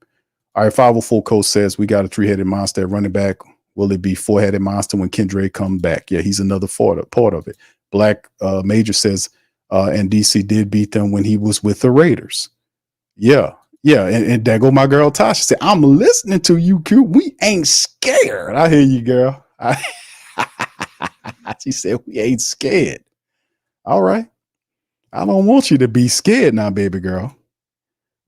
All right, 504 Coach says we got a 3-headed monster at running back. Will it be 4-headed monster when Kendra comes back? Yeah, he's another part of it. Black Major says, and DC did beat them when he was with the Raiders. Yeah. And there go my girl Tasha said, I'm listening to you, Q. We ain't scared. I hear you, girl. She said, we ain't scared. All right. I don't want you to be scared now, baby girl.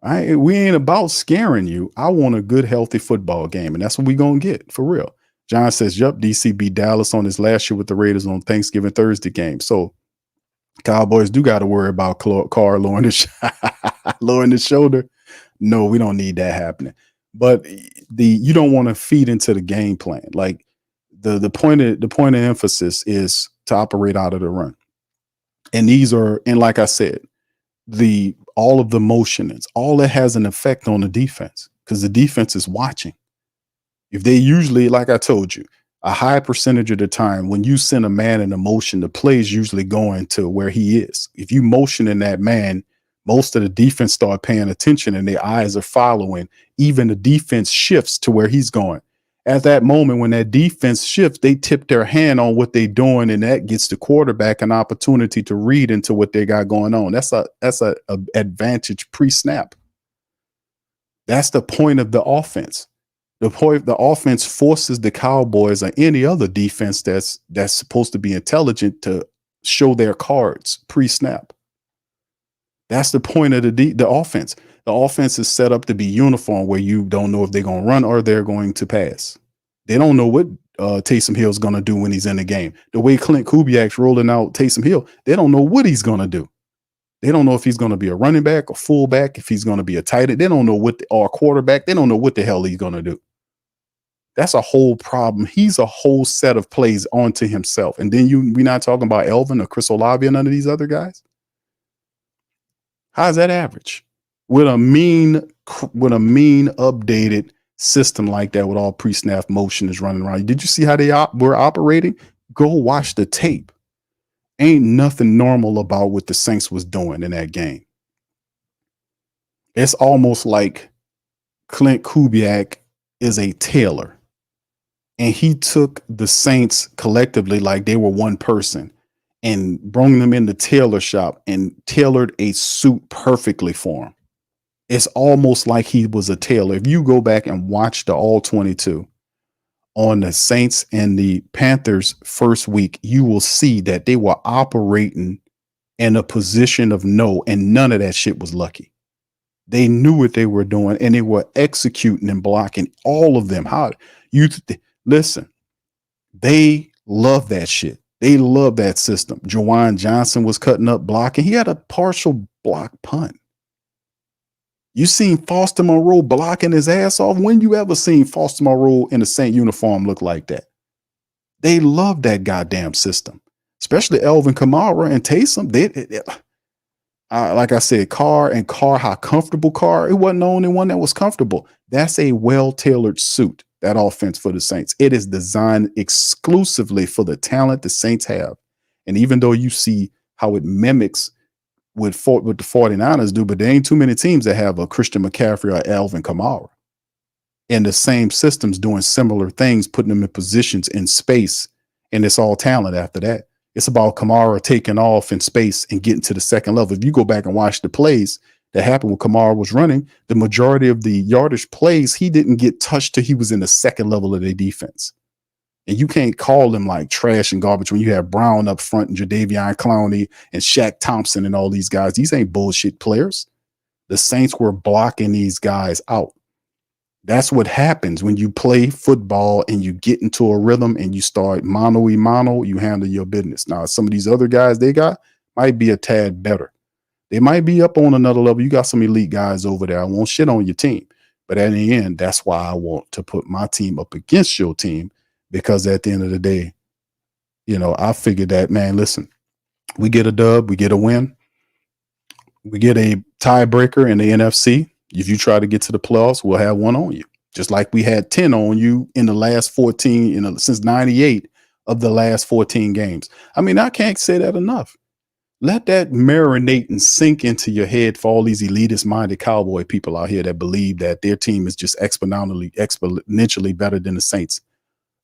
We ain't about scaring you. I want a good, healthy football game, and that's what we're going to get, for real. John says, yup, DC beat Dallas on his last year with the Raiders on Thanksgiving Thursday game. So Cowboys do got to worry about Carr lowering the shoulder. No, we don't need that happening. But you don't want to feed into the game plan. Like the point of emphasis is to operate out of the run. And like I said, all of the motions, all that has an effect on the defense because the defense is watching. If they usually, like I told you, A high percentage of the time, when you send a man in a motion, the play is usually going to where he is. If you motion in that man, most of the defense start paying attention and their eyes are following. Even the defense shifts to where he's going. At that moment, when that defense shifts, they tip their hand on what they're doing, and that gets the quarterback an opportunity to read into what they got going on. That's a advantage pre-snap. That's the point of the offense. The offense forces the Cowboys or any other defense that's supposed to be intelligent to show their cards pre-snap. That's the point of the offense. The offense is set up to be uniform, where you don't know if they're going to run or they're going to pass. They don't know what Taysom Hill's going to do when he's in the game. The way Klint Kubiak's rolling out Taysom Hill, they don't know what he's going to do. They don't know if he's going to be a running back or fullback, if he's going to be a tight end. They don't know or a quarterback. They don't know what the hell he's going to do. That's a whole problem. He's a whole set of plays onto himself. And then we're not talking about Elvin or Chris Olave or none of these other guys. How's that average? With a mean updated system like that, with all pre-snap motion is running around. Did you see how they were operating? Go watch the tape. Ain't nothing normal about what the Saints was doing in that game. It's almost like Klint Kubiak is a tailor, and he took the Saints collectively like they were one person and brought them in the tailor shop and tailored a suit perfectly for him. It's almost like he was a tailor. If you go back and watch the all 22 on the Saints and the Panthers first week, you will see that they were operating in a position of no, and none of that shit was lucky. They knew what they were doing, and they were executing and blocking, all of them. Listen, they love that shit. They love that system. Jawan Johnson was cutting up blocking. He had a partial block punt. You seen Foster Moreau blocking his ass off? When you ever seen Foster Moreau in a Saint uniform look like that? They love that goddamn system, especially Elvin Kamara and Taysom. Like I said, Carr, how comfortable Carr. It wasn't the only one that was comfortable. That's a well-tailored suit, that offense for the Saints. It is designed exclusively for the talent the Saints have. And even though you see how it mimics what the 49ers do, but there ain't too many teams that have a Christian McCaffrey or Alvin Kamara in the same systems doing similar things, putting them in positions in space, and it's all talent after that. It's about Kamara taking off in space and getting to the second level. If you go back and watch the plays that happened when Kamara was running, the majority of the yardage plays, he didn't get touched till he was in the second level of their defense. And you can't call them like trash and garbage when you have Brown up front and Jadeveon Clowney and Shaq Thompson and all these guys. These ain't bullshit players. The Saints were blocking these guys out. That's what happens when you play football and you get into a rhythm and you start mano-a-mano, you handle your business. Now, some of these other guys they got might be a tad better. They might be up on another level. You got some elite guys over there. I won't shit on your team. But at the end, that's why I want to put my team up against your team, because at the end of the day, I figured that, man, listen, we get a dub, we get a win, we get a tiebreaker in the NFC. If you try to get to the playoffs, we'll have one on you. Just like we had 10 on you in the last 14, since 98 of the last 14 games. I mean, I can't say that enough. Let that marinate and sink into your head for all these elitist-minded Cowboy people out here that believe that their team is just exponentially better than the Saints.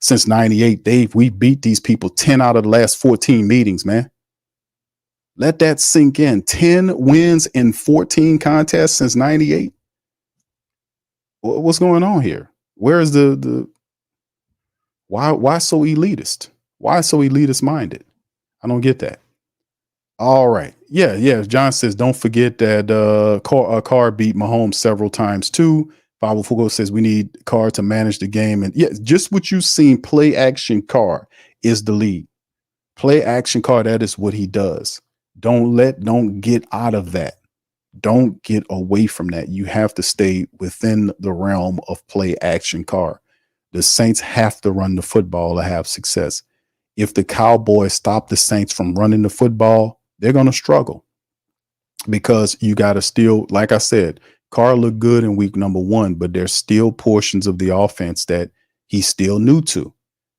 Since 98, we beat these people 10 out of the last 14 meetings, man. Let that sink in. 10 wins in 14 contests since 98. What's going on here? Where is why so elitist? Why so elitist minded? I don't get that. All right. Yeah. John says, don't forget that Carr beat Mahomes several times too. 504 says we need Carr to manage the game. And yeah, just what you've seen, play action Carr is the lead. Play action Carr, that is what he does. Don't get out of that. Don't get away from that. You have to stay within the realm of play action Carr. The Saints have to run the football to have success. If the Cowboys stop the Saints from running the football, they're going to struggle, because you got to still, like I said, Carr looked good in week number 1, but there's still portions of the offense that he's still new to.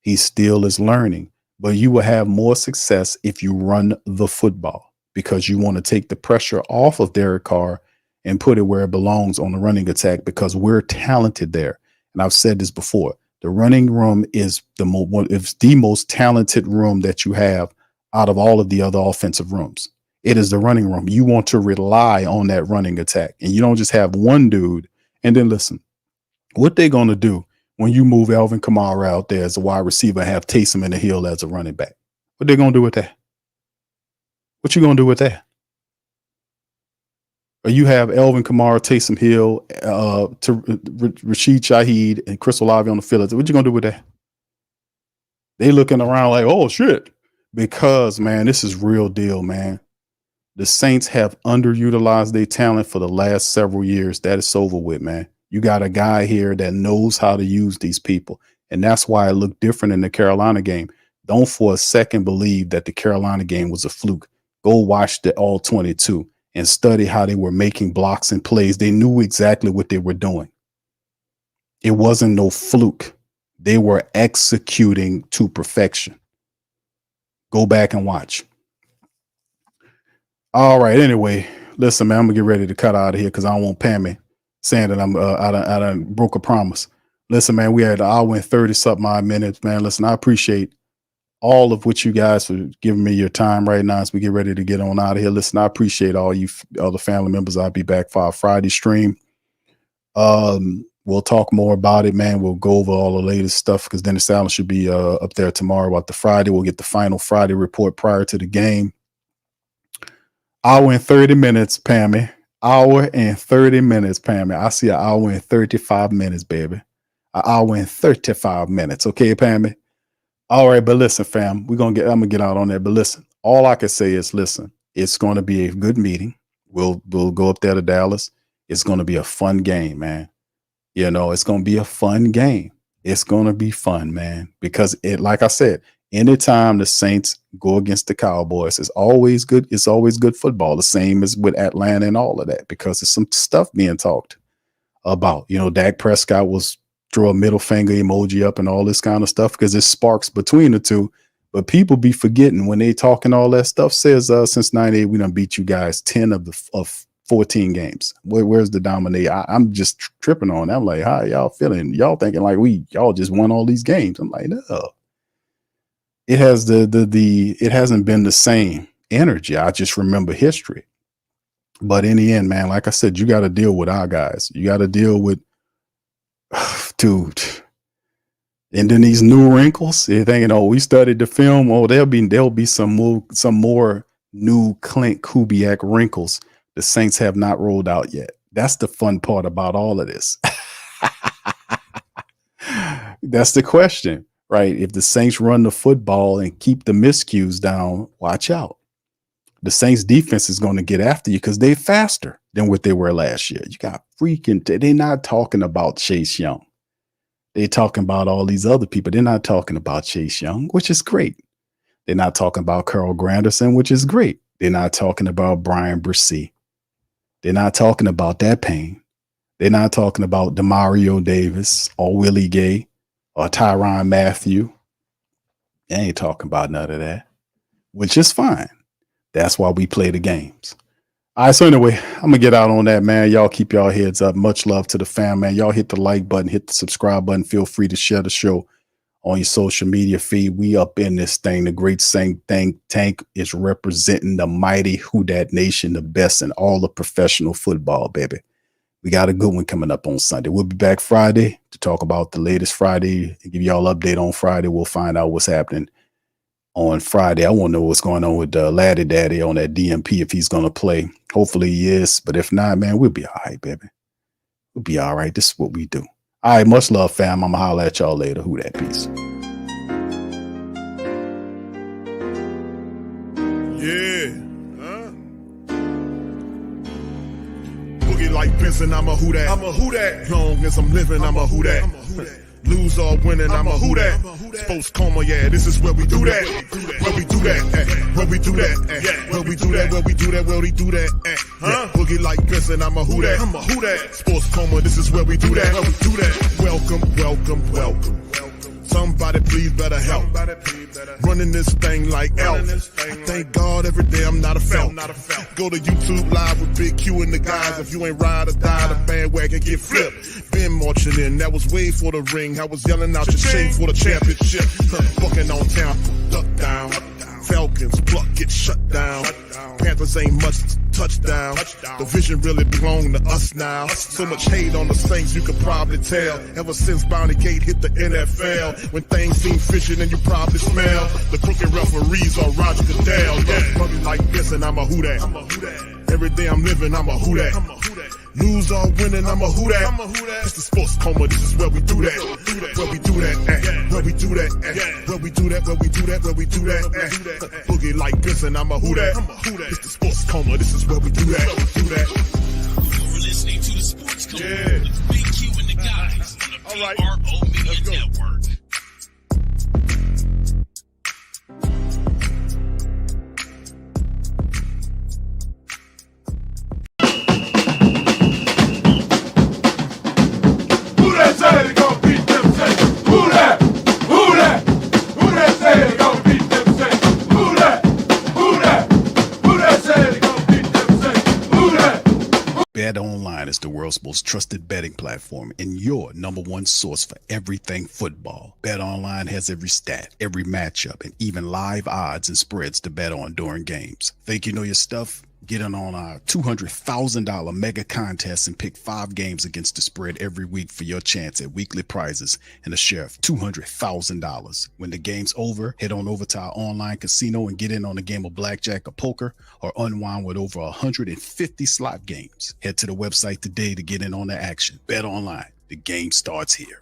He still is learning. But you will have more success if you run the football because you want to take the pressure off of Derek Carr and put it where it belongs on the running attack because we're talented there. And I've said this before. The running room is the most talented room that you have out of all of the other offensive rooms. It is the running room. You want to rely on that running attack. And you don't just have one dude. And then listen, what they're going to do when you move Alvin Kamara out there as a wide receiver and have Taysom in the Hill as a running back. What they going to do with that? What you going to do with that? Or you have Alvin Kamara, Taysom Hill, Rashid Shaheed, and Chris Olave on the field. What you going to do with that? They looking around like, oh, shit. Because, man, this is real deal, man. The Saints have underutilized their talent for the last several years. That is over with, man. You got a guy here that knows how to use these people. And that's why it looked different in the Carolina game. Don't for a second believe that the Carolina game was a fluke. Go watch the all 22 and study how they were making blocks and plays. They knew exactly what they were doing. It wasn't no fluke. They were executing to perfection. Go back and watch. All right. Anyway, listen, man, I'm gonna get ready to cut out of here because I don't want Pammy saying that I done broke a promise. Listen, man, we had an hour and 30-something odd minutes, man. Listen, I appreciate all of what you guys for giving me your time right now as we get ready to get on out of here. Listen, I appreciate all the family members. I'll be back for our Friday stream. We'll talk more about it, man. We'll go over all the latest stuff because Dennis Allen should be up there tomorrow about the Friday. We'll get the final Friday report prior to the game. Hour and 30 minutes, Pammy. Hour and 30 minutes, Pammy. I see an hour and 35 minutes, baby. An hour and 35 minutes. Okay, Pammy? All right, but listen, fam, I'm gonna get out on that. But listen, all I can say is listen, it's gonna be a good meeting. We'll go up there to Dallas. It's gonna be a fun game, man. You know, it's gonna be a fun game. It's gonna be fun, man. Because like I said, anytime the Saints go against the Cowboys, it's always good. It's always good football. The same as with Atlanta and all of that, because there's some stuff being talked about. You know, Dak Prescott was throw a middle finger emoji up and all this kind of stuff because it sparks between the two. But people be forgetting when they talking all that stuff. Says since '98 we done beat you guys 10 of 14 games. Where's the dominate? I'm just tripping on. I'm like, how y'all feeling? Y'all thinking like y'all just won all these games? I'm like, no. It has it hasn't been the same energy. I just remember history. But in the end, man, like I said, you got to deal with our guys. You got to deal with, dude. And then these new wrinkles. You're thinking, oh, we studied the film. Oh, there'll be some more new Klint Kubiak wrinkles the Saints have not rolled out yet. That's the fun part about all of this. That's the question. Right. If the Saints run the football and keep the miscues down, watch out. The Saints defense is going to get after you because they're faster than what they were last year. You got they're not talking about Chase Young. They're talking about all these other people. They're not talking about Chase Young, which is great. They're not talking about Carl Granderson, which is great. They're not talking about Brian Bresee. They're not talking about that pain. They're not talking about Demario Davis or Willie Gay or Tyrann Mathieu. They ain't talking about none of that, which is fine. That's why we play the games. All right, so anyway, I'm going to get out on that, man. Y'all keep y'all heads up. Much love to the fam, man. Y'all hit the like button, hit the subscribe button. Feel free to share the show on your social media feed. We up in this thing. The Great Saint Tank is representing the mighty Who Dat Nation, the best in all of professional football, baby. We got a good one coming up on Sunday. We'll be back Friday to talk about the latest Friday and give y'all update on Friday. We'll find out what's happening on Friday. I want to know what's going on with Laddie Daddy on that DMP, if he's going to play. Hopefully he is. But if not, man, we'll be all right, baby. We'll be all right. This is what we do. All right. Much love, fam. I'm going to holler at y'all later. Who that? Peace. Yeah. Boogie like Vincent, I'm a who that. I'm a who that. Long as I'm living, I'm a who that. Lose or winning, I'm a who that. Sports Coma, yeah, this is where we do that. Where we do that, where we do that, where we do that, where we do that, where we do that. Huh? Boogie like Vincent, I'm a who that. I'm a who that. Sports Coma, this is where we do that. Where we do that. Welcome, welcome, welcome Somebody please better help. Running this thing like Elf. I thank God every day I'm not a felt. Go to YouTube Live with Big Q and the guys. If you ain't ride or die, the bandwagon get flipped. Been marching in, that was way for the ring. I was yelling out your shame for the championship. Bucking on town, duck down. Falcons, pluck, get shut down. Panthers ain't much touchdown. The vision really belong to us now. So much hate on the Saints, you could probably tell. Ever since Bounty Gate hit the NFL, when things seem fishy, then you probably smell the crooked referees are Roger Goodell. Yeah, fucking like this, and I'm a who that. Every day I'm living, I'm a who that. Lose or winning, I'm a who that. It's the sports coma, this is where we do that. Where we do that at. Where we do that at. Where we do that, where we do that, where we do that at. Boogie like this, and I'm a who that. It's the sports coma, this is where we do that. You're listening to the Sports Coma with Big Q and the guys on the PRO Media Network. BetOnline is the world's most trusted betting platform and your number one source for everything football. BetOnline has every stat, every matchup, and even live odds and spreads to bet on during games. Think you know your stuff? Get in on our $200,000 mega contest and pick 5 games against the spread every week for your chance at weekly prizes and a share of $200,000. When the game's over, head on over to our online casino and get in on a game of blackjack or poker, or unwind with over 150 slot games. Head to the website today to get in on the action. Bet online. The game starts here.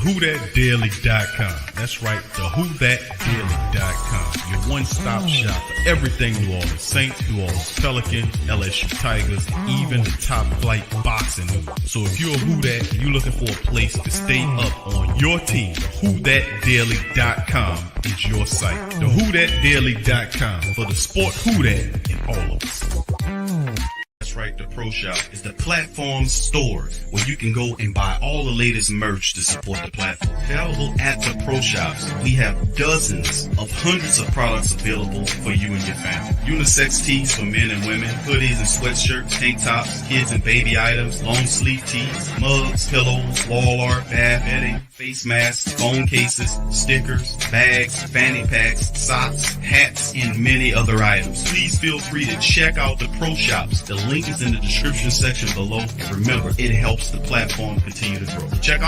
WhoThatDaily.com. That's right, the WhoThatDaily.com. Your one-stop shop for everything New Orleans Saints, New Orleans Pelicans, LSU Tigers, and even the top flight boxing news. So if you're a Who That and you're looking for a place to stay up on your team, WhoThatDaily.com is your site. The WhoThatDaily.com for the sport Who That in all of us. That's right, the Pro Shop is the platform store where you can go and buy all the latest merch to support the platform. Available at the Pro Shops, we have dozens of hundreds of products available for you and your family. Unisex tees for men and women, hoodies and sweatshirts, tank tops, kids and baby items, long sleeve tees, mugs, pillows, wall art, bath bedding, face masks, phone cases, stickers, bags, fanny packs, socks, hats, and many other items. Please feel free to check out the Pro Shops. The link is in the description section below. And remember, it helps the platform continue to grow. Check out